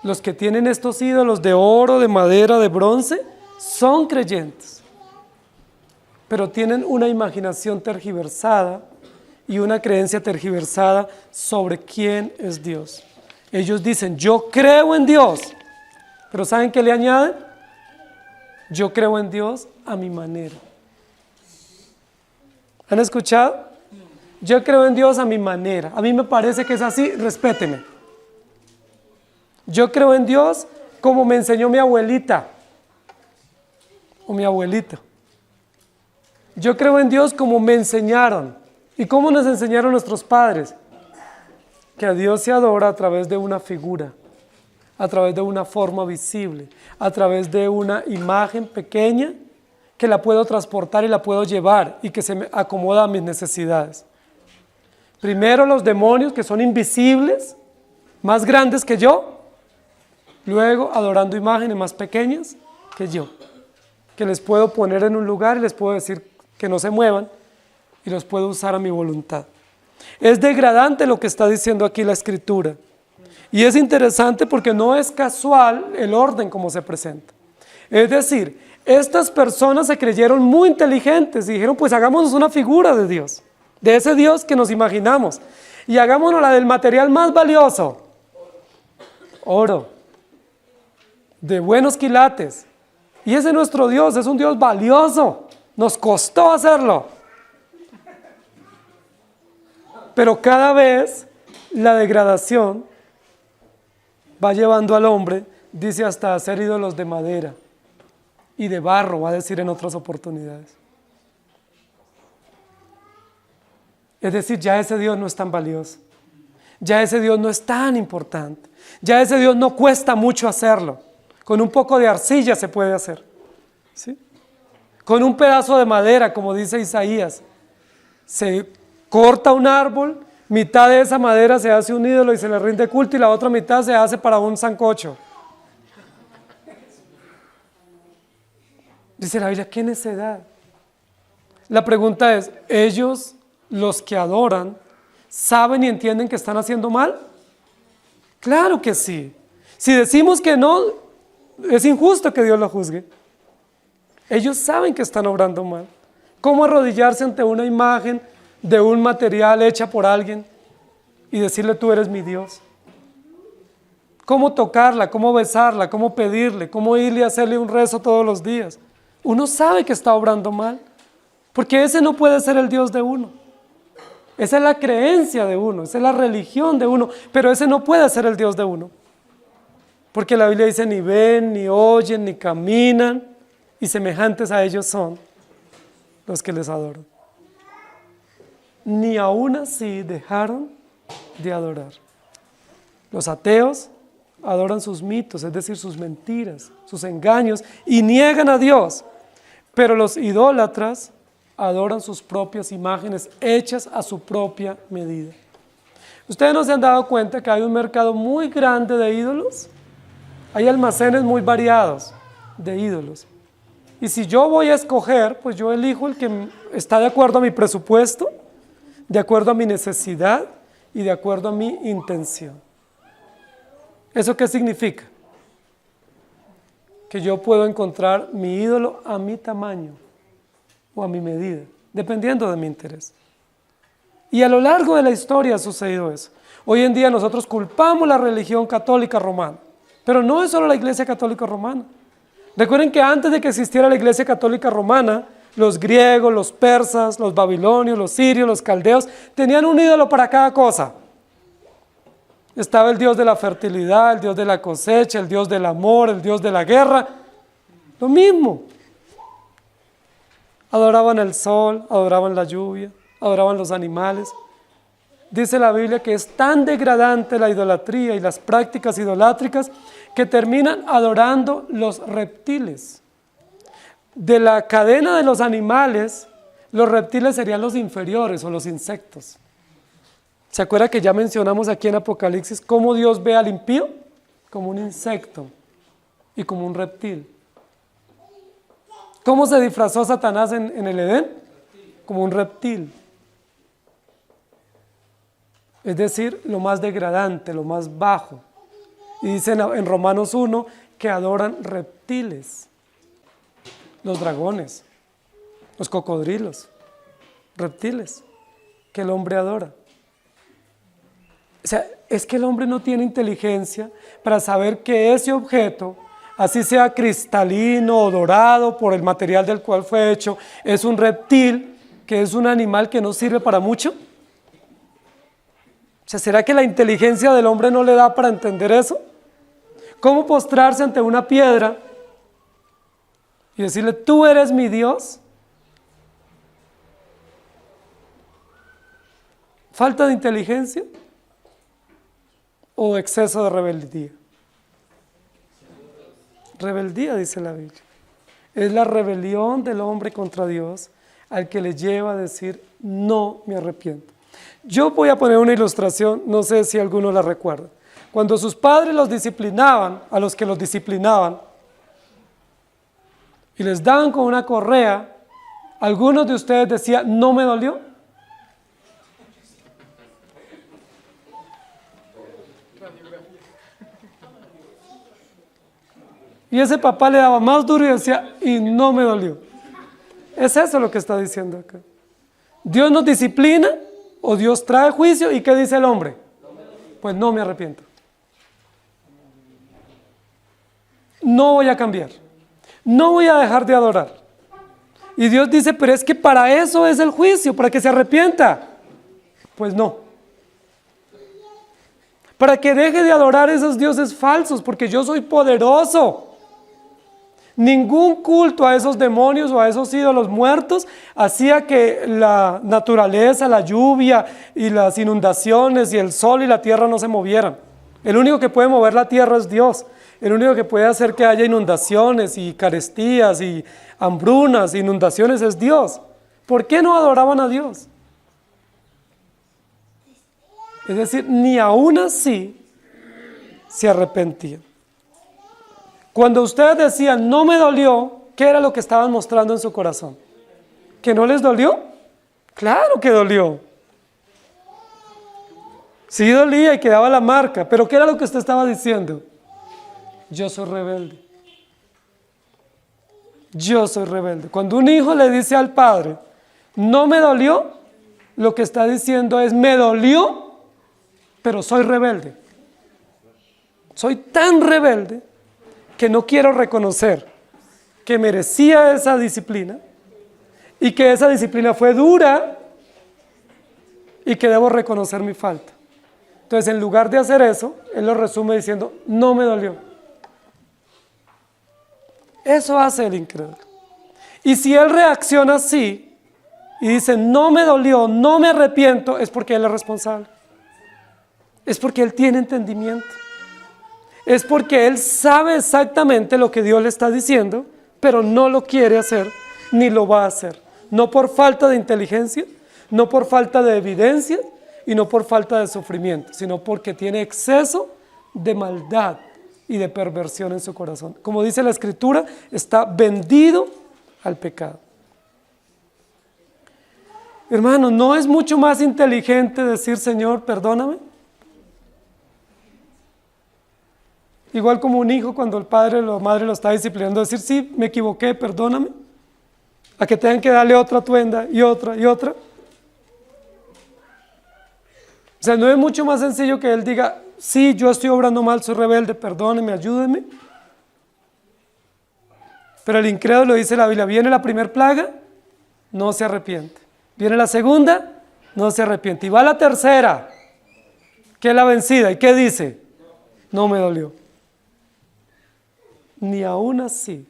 Los que tienen estos ídolos de oro, de madera, de bronce, son creyentes. Pero tienen una imaginación tergiversada y una creencia tergiversada sobre quién es Dios. Ellos dicen, yo creo en Dios, pero ¿saben qué le añaden? Yo creo en Dios a mi manera. ¿Han escuchado? Yo creo en Dios a mi manera. A mí me parece que es así, respéteme. Yo creo en Dios como me enseñó mi abuelita o mi abuelito. Yo creo en Dios como me enseñaron. ¿Y cómo nos enseñaron nuestros padres? Que a Dios se adora a través de una figura, a través de una forma visible, a través de una imagen pequeña que la puedo transportar y la puedo llevar y que se me acomoda a mis necesidades. Primero los demonios que son invisibles, más grandes que yo, luego adorando imágenes más pequeñas que yo. que les puedo poner en un lugar y les puedo decir que no se muevan y los puedo usar a mi voluntad. Es degradante lo que está diciendo aquí la Escritura. Y es interesante porque no es casual el orden como se presenta. Es decir, estas personas se creyeron muy inteligentes y dijeron, pues hagámonos una figura de Dios, de ese Dios que nos imaginamos, y hagámonos la del material más valioso, oro, de buenos quilates. Y ese nuestro Dios es un Dios valioso, nos costó hacerlo. Pero cada vez la degradación va llevando al hombre, dice, hasta hacer ídolos de madera y de barro, va a decir en otras oportunidades. Es decir, ya ese Dios no es tan valioso, ya ese Dios no es tan importante, ya ese Dios no cuesta mucho hacerlo. Con un poco de arcilla se puede hacer, ¿sí? Con un pedazo de madera, como dice Isaías, se corta un árbol, mitad de esa madera se hace un ídolo y se le rinde culto y la otra mitad se hace para un sancocho. Dice la Biblia, ¿qué necedad? La pregunta es, ¿ellos, los que adoran, saben y entienden que están haciendo mal? Claro que sí. Si decimos que no, es injusto que Dios lo juzgue. Ellos saben que están obrando mal. ¿Cómo arrodillarse ante una imagen de un material hecha por alguien y decirle tú eres mi Dios? ¿Cómo tocarla? ¿Cómo besarla? ¿Cómo pedirle? ¿Cómo irle a hacerle un rezo todos los días? Uno sabe que está obrando mal, porque ese no puede ser el Dios de uno. Esa es la creencia de uno, esa es la religión de uno, pero ese no puede ser el Dios de uno. Porque la Biblia dice, ni ven, ni oyen, ni caminan, y semejantes a ellos son los que les adoran. Ni aún así dejaron de adorar. Los ateos adoran sus mitos, es decir, sus mentiras, sus engaños, y niegan a Dios. Pero los idólatras adoran sus propias imágenes hechas a su propia medida. ¿Ustedes no se han dado cuenta que hay un mercado muy grande de ídolos? Hay almacenes muy variados de ídolos. Y si yo voy a escoger, pues yo elijo el que está de acuerdo a mi presupuesto, de acuerdo a mi necesidad y de acuerdo a mi intención. ¿Eso qué significa? Que yo puedo encontrar mi ídolo a mi tamaño o a mi medida, dependiendo de mi interés. Y a lo largo de la historia ha sucedido eso. Hoy en día nosotros culpamos la religión católica romana, pero no es solo la Iglesia Católica Romana. Recuerden que antes de que existiera la Iglesia Católica Romana, los griegos, los persas, los babilonios, los sirios, los caldeos, tenían un ídolo para cada cosa. Estaba el Dios de la fertilidad, el Dios de la cosecha, el Dios del amor, el Dios de la guerra. Lo mismo. Adoraban el sol, adoraban la lluvia, adoraban los animales. Dice la Biblia que es tan degradante la idolatría y las prácticas idolátricas que terminan adorando los reptiles. De la cadena de los animales, los reptiles serían los inferiores o los insectos. ¿Se acuerda que ya mencionamos aquí en Apocalipsis cómo Dios ve al impío? Como un insecto y como un reptil. ¿Cómo se disfrazó Satanás en el Edén? Como un reptil. Es decir, lo más degradante, lo más bajo. Y dicen en Romanos 1 que adoran reptiles. Los dragones, los cocodrilos, reptiles, que el hombre adora. O sea, es que el hombre no tiene inteligencia para saber que ese objeto, así sea cristalino o dorado por el material del cual fue hecho, es un reptil, que es un animal que no sirve para mucho. O sea, ¿será que la inteligencia del hombre no le da para entender eso? ¿Cómo postrarse ante una piedra y decirle, tú eres mi Dios? ¿Falta de inteligencia o exceso de rebeldía? Rebeldía, dice la Biblia. Es la rebelión del hombre contra Dios al que le lleva a decir, no me arrepiento. Yo voy a poner una ilustración, no sé si alguno la recuerda. Cuando sus padres los disciplinaban, a los que los disciplinaban, y les daban con una correa, algunos de ustedes decían, ¿no me dolió? Y ese papá le daba más duro y decía, y no me dolió. Es eso lo que está diciendo acá. Dios nos disciplina o Dios trae juicio, ¿y qué dice el hombre? Pues no me arrepiento. No voy a cambiar. No voy a dejar de adorar. Y Dios dice, pero es que para eso es el juicio, para que se arrepienta. Pues no. Para que deje de adorar a esos dioses falsos, porque yo soy poderoso. Ningún culto a esos demonios o a esos ídolos muertos hacía que la naturaleza, la lluvia y las inundaciones y el sol y la tierra no se movieran. El único que puede mover la tierra es Dios. El único que puede hacer que haya inundaciones y carestías y hambrunas, inundaciones es Dios. ¿Por qué no adoraban a Dios? Es decir, ni aún así se arrepentían. Cuando ustedes decían, no me dolió, ¿qué era lo que estaban mostrando en su corazón? ¿Que no les dolió? Claro que dolió. Sí dolía y quedaba la marca, pero ¿qué era lo que usted estaba diciendo? Yo soy rebelde. Yo soy rebelde. Cuando un hijo le dice al padre, no me dolió, lo que está diciendo es, me dolió, pero soy rebelde. Soy tan rebelde que no quiero reconocer que merecía esa disciplina y que esa disciplina fue dura y que debo reconocer mi falta. Entonces, en lugar de hacer eso, él lo resume diciendo, no me dolió. Eso hace el incrédulo. Y si él reacciona así y dice, no me dolió, no me arrepiento, es porque él es responsable. Es porque él tiene entendimiento. Es porque él sabe exactamente lo que Dios le está diciendo, pero no lo quiere hacer, ni lo va a hacer. No por falta de inteligencia, no por falta de evidencia, y no por falta de sufrimiento, sino porque tiene exceso de maldad y de perversión en su corazón. Como dice la Escritura, está vendido al pecado. Hermano, ¿no es mucho más inteligente decir, Señor, perdóname? Igual como un hijo cuando el padre o la madre lo está disciplinando, decir, sí, me equivoqué, perdóname, a que tengan que darle otra tuenda y otra y otra. O sea, ¿no es mucho más sencillo que él diga, sí, yo estoy obrando mal, soy rebelde, perdóneme, ayúdeme? Pero el incrédulo, dice la Biblia, viene la primera plaga, no se arrepiente. Viene la segunda, no se arrepiente. Y va la tercera, que es la vencida. ¿Y qué dice? No me dolió. Ni aún así,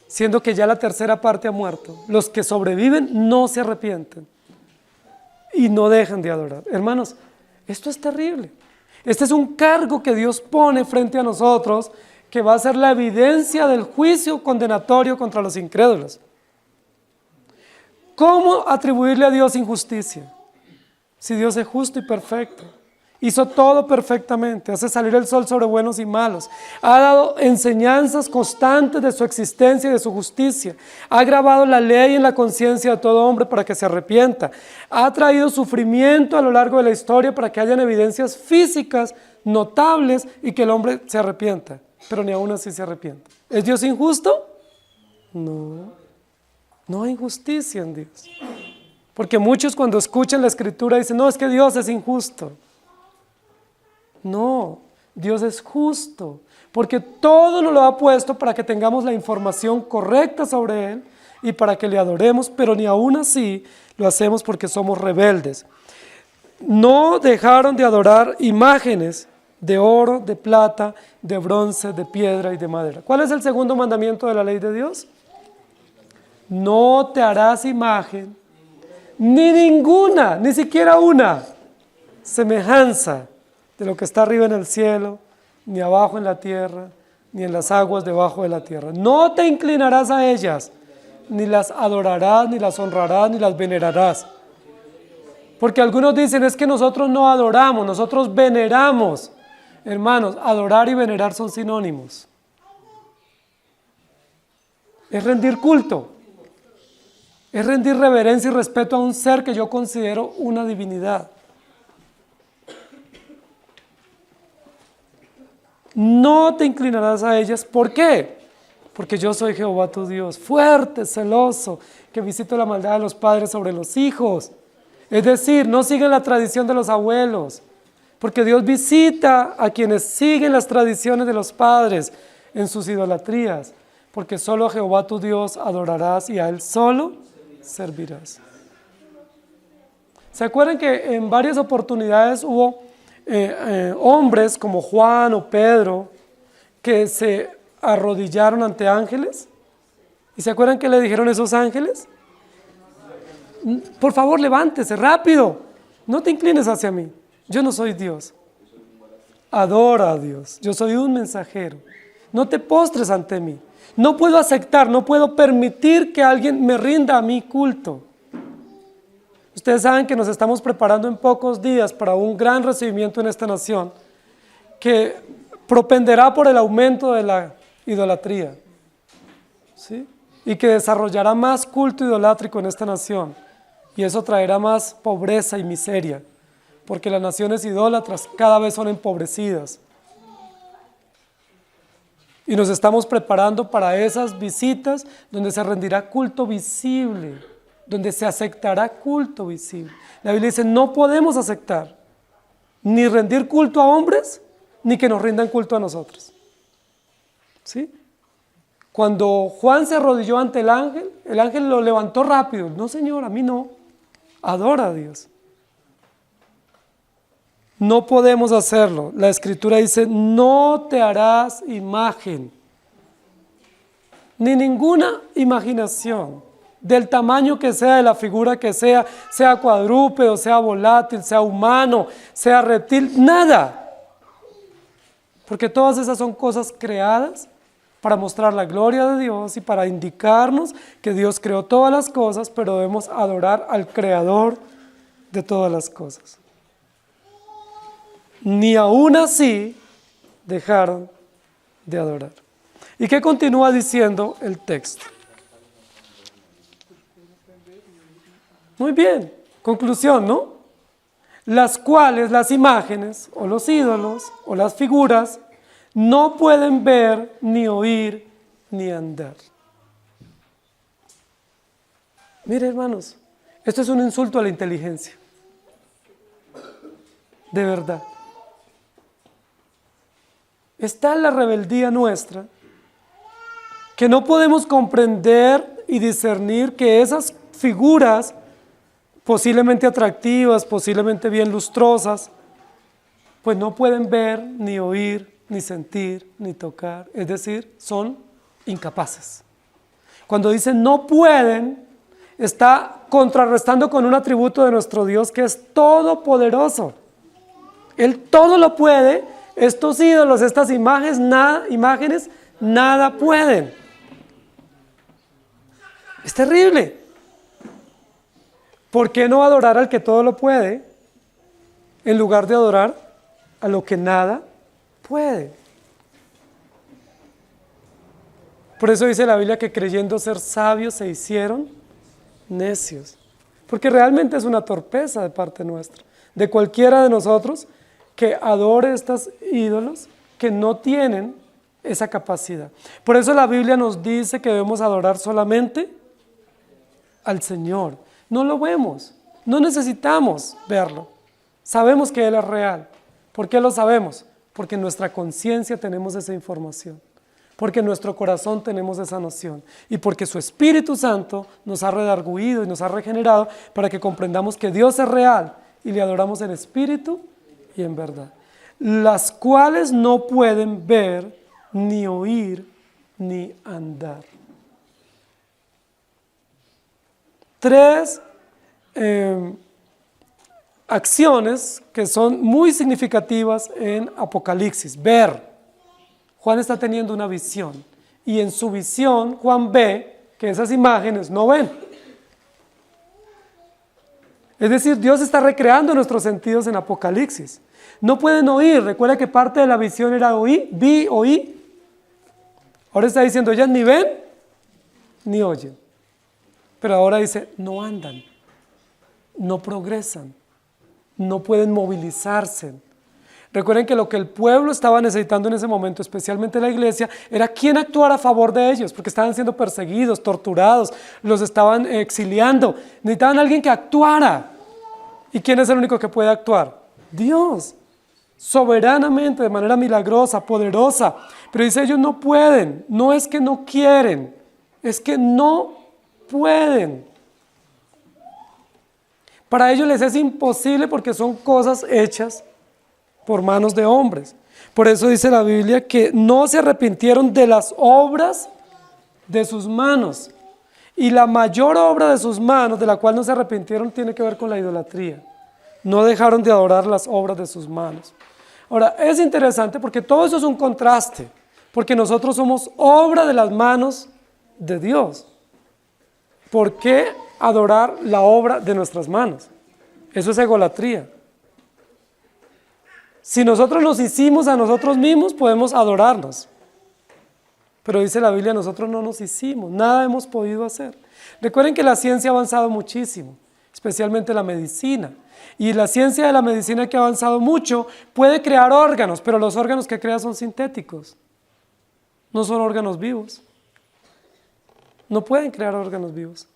siendo que ya la tercera parte ha muerto, los que sobreviven no se arrepienten y no dejan de adorar. Hermanos, esto es terrible. Este es un cargo que Dios pone frente a nosotros, que va a ser la evidencia del juicio condenatorio contra los incrédulos. ¿Cómo atribuirle a Dios injusticia? Si Dios es justo y perfecto. Hizo todo perfectamente, hace salir el sol sobre buenos y malos. Ha dado enseñanzas constantes de su existencia y de su justicia. Ha grabado la ley en la conciencia de todo hombre para que se arrepienta. Ha traído sufrimiento a lo largo de la historia para que hayan evidencias físicas notables y que el hombre se arrepienta. Pero ni aún así se arrepiente. ¿Es Dios injusto? No. No hay injusticia en Dios. Porque muchos cuando escuchan la Escritura dicen, no, es que Dios es injusto. No, Dios es justo, porque todo nos lo ha puesto para que tengamos la información correcta sobre Él y para que le adoremos, pero ni aún así lo hacemos porque somos rebeldes. No dejaron de adorar imágenes de oro, de plata, de bronce, de piedra y de madera. ¿Cuál es el segundo mandamiento de la ley de Dios? No te harás imagen, ni ninguna, ni siquiera una semejanza de lo que está arriba en el cielo, ni abajo en la tierra, ni en las aguas debajo de la tierra. No te inclinarás a ellas, ni las adorarás, ni las honrarás, ni las venerarás. Porque algunos dicen, es que nosotros no adoramos, nosotros veneramos. Hermanos, adorar y venerar son sinónimos. es rendir culto, es rendir reverencia y respeto a un ser que yo considero una divinidad. No te inclinarás a ellas. ¿Por qué? Porque yo soy Jehová tu Dios, fuerte, celoso, que visito la maldad de los padres sobre los hijos. Es decir, no siguen la tradición de los abuelos, porque Dios visita a quienes siguen las tradiciones de los padres en sus idolatrías, porque solo a Jehová tu Dios adorarás y a Él solo servirás. ¿Se acuerdan que en varias oportunidades hubo hombres como Juan o Pedro que se arrodillaron ante ángeles? ¿Y se acuerdan que le dijeron esos ángeles? Por favor, levántese, rápido, no te inclines hacia mí, yo no soy Dios. Adora a Dios, yo soy un mensajero, no te postres ante mí. No puedo aceptar, no puedo permitir que alguien me rinda a mí culto. Ustedes saben que nos estamos preparando en pocos días para un gran recibimiento en esta nación que propenderá por el aumento de la idolatría, ¿sí? Y que desarrollará más culto idolátrico en esta nación, y eso traerá más pobreza y miseria, porque las naciones idólatras cada vez son empobrecidas. Y nos estamos preparando para esas visitas donde se rendirá culto visible, donde se aceptará culto visible. La Biblia dice, no podemos aceptar ni rendir culto a hombres, ni que nos rindan culto a nosotros. ¿Sí? Cuando Juan se arrodilló ante el ángel lo levantó rápido. No, Señor, a mí no. Adora a Dios. No podemos hacerlo. La Escritura dice, no te harás imagen, ni ninguna imaginación, del tamaño que sea, de la figura que sea cuadrúpedo, sea volátil, sea humano, sea reptil, nada. Porque todas esas son cosas creadas para mostrar la gloria de Dios y para indicarnos que Dios creó todas las cosas, pero debemos adorar al Creador de todas las cosas. Ni aún así dejaron de adorar. ¿Y qué continúa diciendo el texto? Muy bien, conclusión, ¿no? Las cuales, las imágenes, o los ídolos, o las figuras, no pueden ver, ni oír, ni andar. Mire, hermanos, esto es un insulto a la inteligencia. De verdad. Está la rebeldía nuestra, que no podemos comprender y discernir que esas figuras, posiblemente atractivas, posiblemente bien lustrosas, pues no pueden ver, ni oír, ni sentir, ni tocar, es decir, son incapaces. Cuando dicen no pueden, está contrarrestando con un atributo de nuestro Dios que es todopoderoso. Él todo lo puede. Estos ídolos, estas imágenes, nada pueden. Es terrible. ¿Por qué no adorar al que todo lo puede en lugar de adorar a lo que nada puede? Por eso dice la Biblia que creyendo ser sabios se hicieron necios. Porque realmente es una torpeza de parte nuestra, de cualquiera de nosotros que adore estos ídolos que no tienen esa capacidad. Por eso la Biblia nos dice que debemos adorar solamente al Señor. No lo vemos, no necesitamos verlo. Sabemos que Él es real. ¿Por qué lo sabemos? Porque en nuestra conciencia tenemos esa información, porque en nuestro corazón tenemos esa noción y porque su Espíritu Santo nos ha redarguido y nos ha regenerado para que comprendamos que Dios es real y le adoramos en espíritu y en verdad, las cuales no pueden ver, ni oír, ni andar. Tres acciones que son muy significativas en Apocalipsis. Ver. Juan está teniendo una visión y en su visión Juan ve que esas imágenes no ven. Es decir, Dios está recreando nuestros sentidos en Apocalipsis. No pueden oír. Recuerda que parte de la visión era oí, vi, oí. Ahora está diciendo, ellas ni ven ni oyen. Pero ahora dice, no andan, no progresan, no pueden movilizarse. Recuerden que lo que el pueblo estaba necesitando en ese momento, especialmente la iglesia, era quien actuara a favor de ellos, porque estaban siendo perseguidos, torturados, los estaban exiliando. Necesitaban a alguien que actuara. ¿Y quién es el único que puede actuar? Dios, soberanamente, de manera milagrosa, poderosa. Pero dice, ellos no pueden, no es que no quieren, es que no pueden. Para ellos les es imposible porque son cosas hechas por manos de hombres. Por eso dice la Biblia que no se arrepintieron de las obras de sus manos. Y la mayor obra de sus manos, de la cual no se arrepintieron, tiene que ver con la idolatría. No dejaron de adorar las obras de sus manos. Ahora, es interesante porque todo eso es un contraste, porque nosotros somos obra de las manos de Dios. ¿Por qué adorar la obra de nuestras manos? Eso es egolatría. Si nosotros nos hicimos a nosotros mismos, podemos adorarnos. Pero dice la Biblia, nosotros no nos hicimos, nada hemos podido hacer. Recuerden que la ciencia ha avanzado muchísimo, especialmente la medicina. Y la ciencia de la medicina que ha avanzado mucho puede crear órganos, pero los órganos que crea son sintéticos. No son órganos vivos. No pueden crear órganos vivos.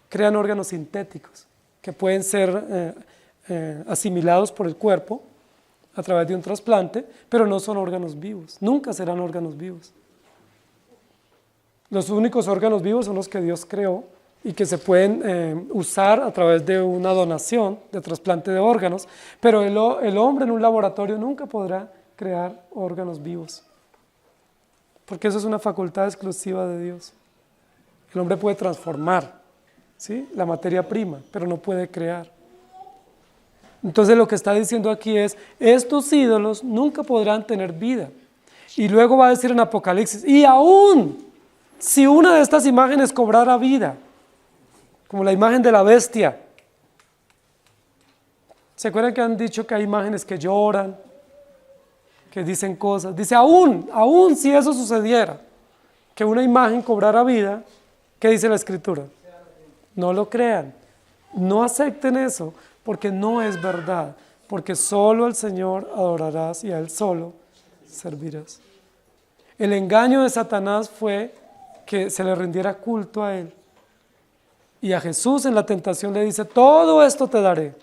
Crean órganos sintéticos que pueden ser asimilados por el cuerpo a través de un trasplante, pero no son órganos vivos, nunca serán órganos vivos. Los únicos órganos vivos son los que Dios creó y que se pueden usar a través de una donación de trasplante de órganos, pero el hombre en un laboratorio nunca podrá crear órganos vivos, porque eso es una facultad exclusiva de Dios. El hombre puede transformar, ¿sí?, la materia prima, pero no puede crear. Entonces lo que está diciendo aquí es, estos ídolos nunca podrán tener vida. Y luego va a decir en Apocalipsis, y aún si una de estas imágenes cobrara vida, como la imagen de la bestia. ¿Se acuerdan que han dicho que hay imágenes que lloran, que dicen cosas? Dice, aún si eso sucediera, que una imagen cobrara vida, ¿qué dice la Escritura? No lo crean, no acepten eso, porque no es verdad, porque solo al Señor adorarás y a Él solo servirás. El engaño de Satanás fue que se le rindiera culto a Él. Y a Jesús en la tentación le dice, todo esto te daré,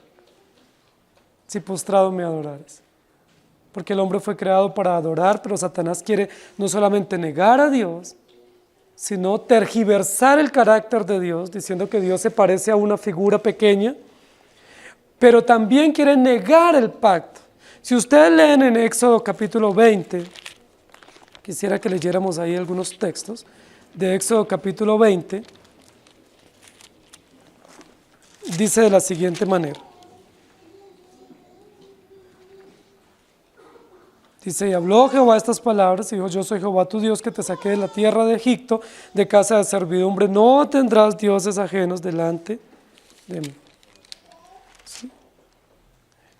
si postrado me adorares. Porque el hombre fue creado para adorar, pero Satanás quiere no solamente negar a Dios, sino tergiversar el carácter de Dios, diciendo que Dios se parece a una figura pequeña, pero también quiere negar el pacto. Si ustedes leen en Éxodo capítulo 20, quisiera que leyéramos ahí algunos textos, de Éxodo capítulo 20, dice de la siguiente manera. Dice, y habló Jehová estas palabras, y dijo, yo soy Jehová tu Dios que te saqué de la tierra de Egipto, de casa de servidumbre, no tendrás dioses ajenos delante de mí. ¿Sí?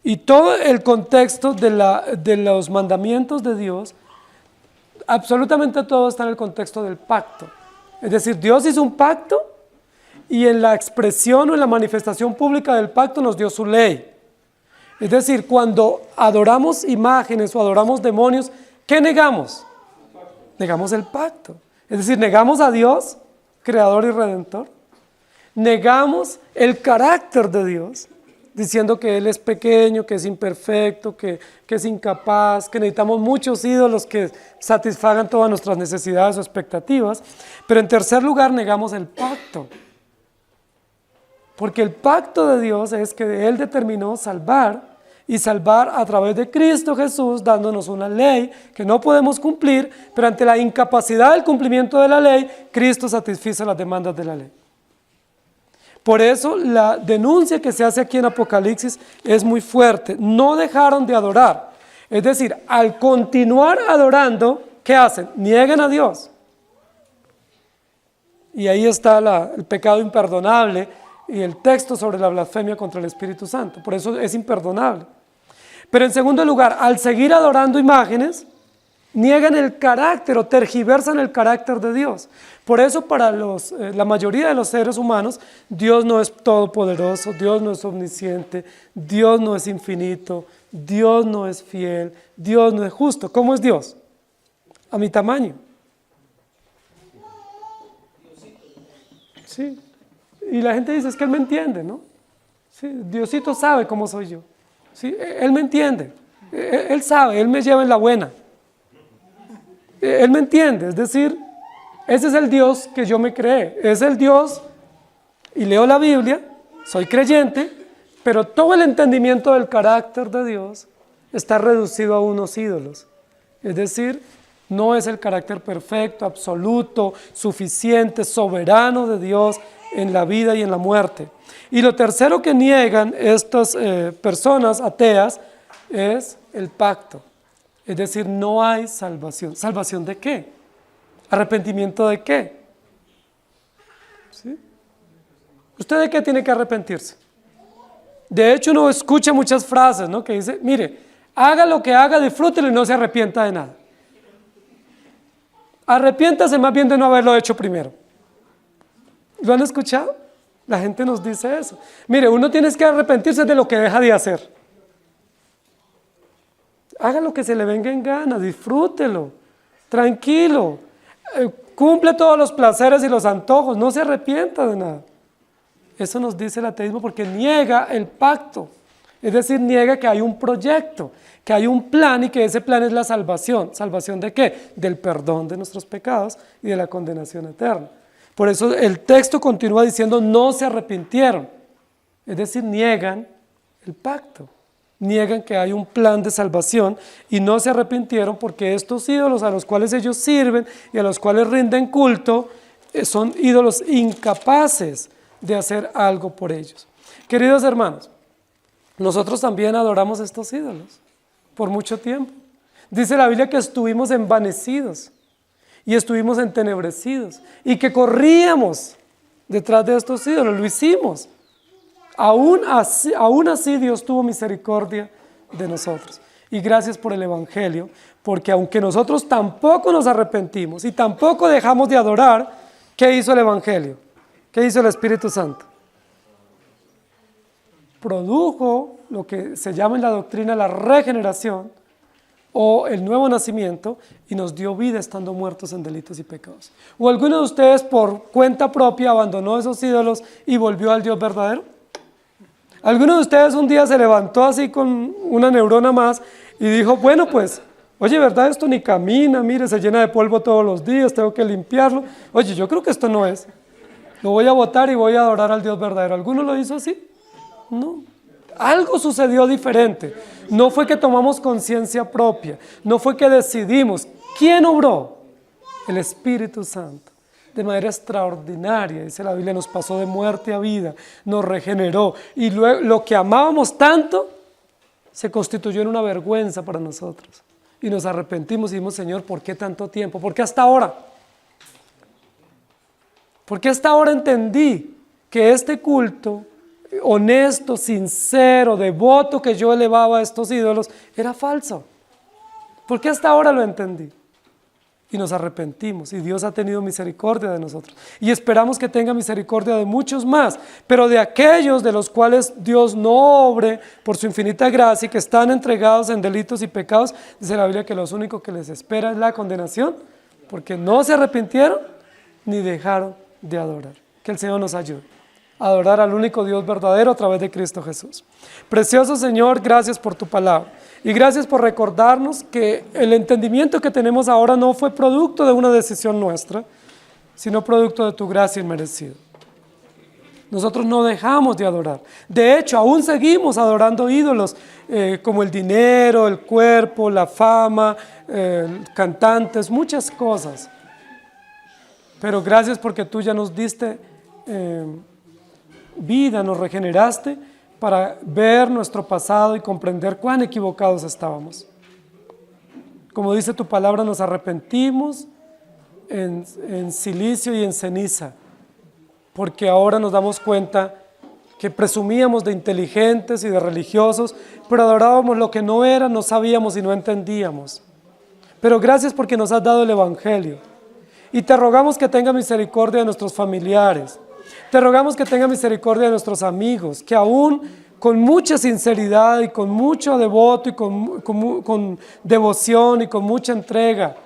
Y todo el contexto de los mandamientos de Dios, absolutamente todo está en el contexto del pacto. Es decir, Dios hizo un pacto y en la expresión o en la manifestación pública del pacto nos dio su ley. Es decir, cuando adoramos imágenes o adoramos demonios, ¿qué negamos? Negamos el pacto. Es decir, negamos a Dios, creador y redentor. Negamos el carácter de Dios, diciendo que Él es pequeño, que es imperfecto, que es incapaz, que necesitamos muchos ídolos que satisfagan todas nuestras necesidades o expectativas. Pero en tercer lugar, negamos el pacto. Porque el pacto de Dios es que Él determinó salvar y salvar a través de Cristo Jesús, dándonos una ley que no podemos cumplir, pero ante la incapacidad del cumplimiento de la ley, Cristo satisfizo las demandas de la ley. Por eso la denuncia que se hace aquí en Apocalipsis es muy fuerte. No dejaron de adorar. Es decir, al continuar adorando, ¿qué hacen? Niegan a Dios. Y ahí está el pecado imperdonable y el texto sobre la blasfemia contra el Espíritu Santo. Por eso es imperdonable. Pero en segundo lugar, al seguir adorando imágenes, niegan el carácter o tergiversan el carácter de Dios. Por eso para la mayoría de los seres humanos, Dios no es todopoderoso, Dios no es omnisciente, Dios no es infinito, Dios no es fiel, Dios no es justo. ¿Cómo es Dios? A mi tamaño. Sí. Y la gente dice, es que Él me entiende, ¿no? Sí, Diosito sabe cómo soy yo. Sí, Él me entiende. Él sabe, Él me lleva en la buena. Él me entiende, es decir, ese es el Dios que yo me creé. Es el Dios, y leo la Biblia, soy creyente, pero todo el entendimiento del carácter de Dios está reducido a unos ídolos. Es decir, no es el carácter perfecto, absoluto, suficiente, soberano de Dios en la vida y en la muerte. Y lo tercero que niegan estas personas ateas es el pacto. Es decir, no hay salvación. ¿Salvación de qué? ¿Arrepentimiento de qué? ¿Sí? ¿Usted de qué tiene que arrepentirse? De hecho, uno escucha muchas frases, ¿no? Que dice, mire, haga lo que haga, disfrútelo y no se arrepienta de nada. Arrepiéntase más bien de no haberlo hecho primero. ¿Lo han escuchado? La gente nos dice eso. Mire, uno tiene que arrepentirse de lo que deja de hacer. Haga lo que se le venga en gana, disfrútelo, tranquilo, cumple todos los placeres y los antojos, no se arrepienta de nada. Eso nos dice el ateísmo porque niega el pacto, es decir, niega que hay un proyecto, que hay un plan y que ese plan es la salvación. ¿Salvación de qué? Del perdón de nuestros pecados y de la condenación eterna. Por eso el texto continúa diciendo no se arrepintieron, es decir, niegan el pacto. Niegan que hay un plan de salvación y no se arrepintieron porque estos ídolos a los cuales ellos sirven y a los cuales rinden culto son ídolos incapaces de hacer algo por ellos. Queridos hermanos, nosotros también adoramos estos ídolos por mucho tiempo. Dice la Biblia que estuvimos envanecidos y estuvimos entenebrecidos y que corríamos detrás de estos ídolos, lo hicimos. Aún así Dios tuvo misericordia de nosotros. Y gracias por el Evangelio, porque aunque nosotros tampoco nos arrepentimos y tampoco dejamos de adorar, ¿qué hizo el Evangelio? ¿Qué hizo el Espíritu Santo? Produjo lo que se llama en la doctrina la regeneración o el nuevo nacimiento y nos dio vida estando muertos en delitos y pecados. ¿O alguno de ustedes por cuenta propia abandonó esos ídolos y volvió al Dios verdadero? ¿Alguno de ustedes un día se levantó así con una neurona más y dijo, bueno pues, oye, ¿verdad? Esto ni camina, mire, se llena de polvo todos los días, tengo que limpiarlo. Oye, yo creo que esto no es. Lo voy a botar y voy a adorar al Dios verdadero. ¿Alguno lo hizo así? No. Algo sucedió diferente. No fue que tomamos conciencia propia, no fue que decidimos. ¿Quién obró? El Espíritu Santo. De manera extraordinaria, dice la Biblia, nos pasó de muerte a vida, nos regeneró y luego lo que amábamos tanto se constituyó en una vergüenza para nosotros y nos arrepentimos y dijimos, Señor, ¿por qué tanto tiempo? ¿Por qué hasta ahora? ¿Por qué hasta ahora entendí que este culto honesto, sincero, devoto que yo elevaba a estos ídolos era falso? ¿Por qué hasta ahora lo entendí? Y nos arrepentimos y Dios ha tenido misericordia de nosotros y esperamos que tenga misericordia de muchos más, pero de aquellos de los cuales Dios no obre por su infinita gracia y que están entregados en delitos y pecados, dice la Biblia que lo único que les espera es la condenación porque no se arrepintieron ni dejaron de adorar. Que el Señor nos ayude a adorar al único Dios verdadero a través de Cristo Jesús. Precioso Señor, gracias por tu palabra. Y gracias por recordarnos que el entendimiento que tenemos ahora no fue producto de una decisión nuestra, sino producto de tu gracia inmerecida. Nosotros no dejamos de adorar. De hecho, aún seguimos adorando ídolos como el dinero, el cuerpo, la fama, cantantes, muchas cosas. Pero gracias porque tú ya nos diste vida, nos regeneraste para ver nuestro pasado y comprender cuán equivocados estábamos. Como dice tu palabra, nos arrepentimos en silicio y en ceniza, porque ahora nos damos cuenta que presumíamos de inteligentes y de religiosos, pero adorábamos lo que no era, no sabíamos y no entendíamos. pero gracias porque nos has dado el Evangelio. Y te rogamos que tenga misericordia de nuestros familiares, te rogamos que tenga misericordia de nuestros amigos, que aún con mucha sinceridad y con mucho devoto y con devoción y con mucha entrega,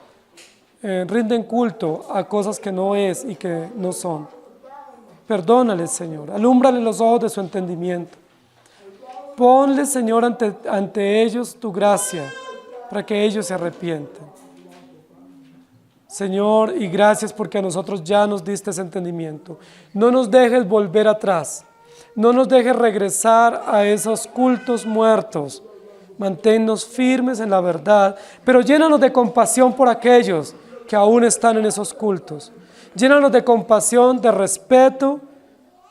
rinden culto a cosas que no es y que no son. Perdónales, Señor, alúmbrale los ojos de su entendimiento. Ponle, Señor, ante ellos tu gracia, para que ellos se arrepientan. Señor, y gracias porque a nosotros ya nos diste ese entendimiento. No nos dejes volver atrás, no nos dejes regresar a esos cultos muertos. Manténnos firmes en la verdad, pero llénanos de compasión por aquellos que aún están en esos cultos. Llénanos de compasión, de respeto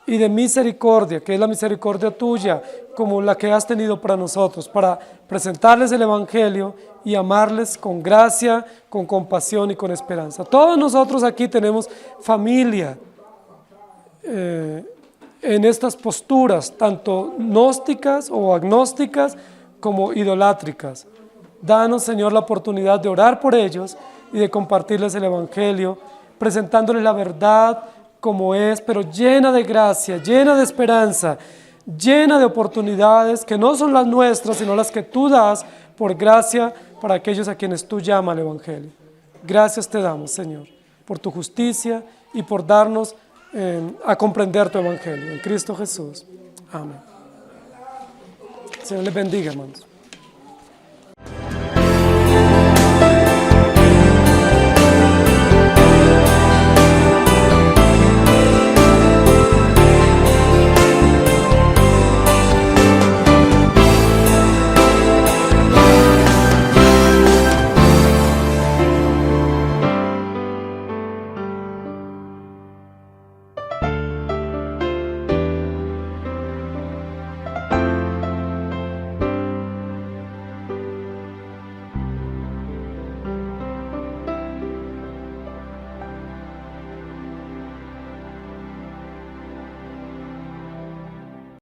y de misericordia, que es la misericordia tuya, como la que has tenido para nosotros, para presentarles el Evangelio y amarles con gracia, con compasión y con esperanza. Todos nosotros aquí tenemos familia en estas posturas, tanto gnósticas o agnósticas como idolátricas. Danos, Señor, la oportunidad de orar por ellos y de compartirles el Evangelio, presentándoles la verdad como es, pero llena de gracia, llena de esperanza, llena de oportunidades que no son las nuestras, sino las que tú das por gracia para aquellos a quienes tú llamas al Evangelio. Gracias te damos, Señor, por tu justicia y por darnos a comprender tu Evangelio. En Cristo Jesús. Amén. Señor les bendiga, hermanos.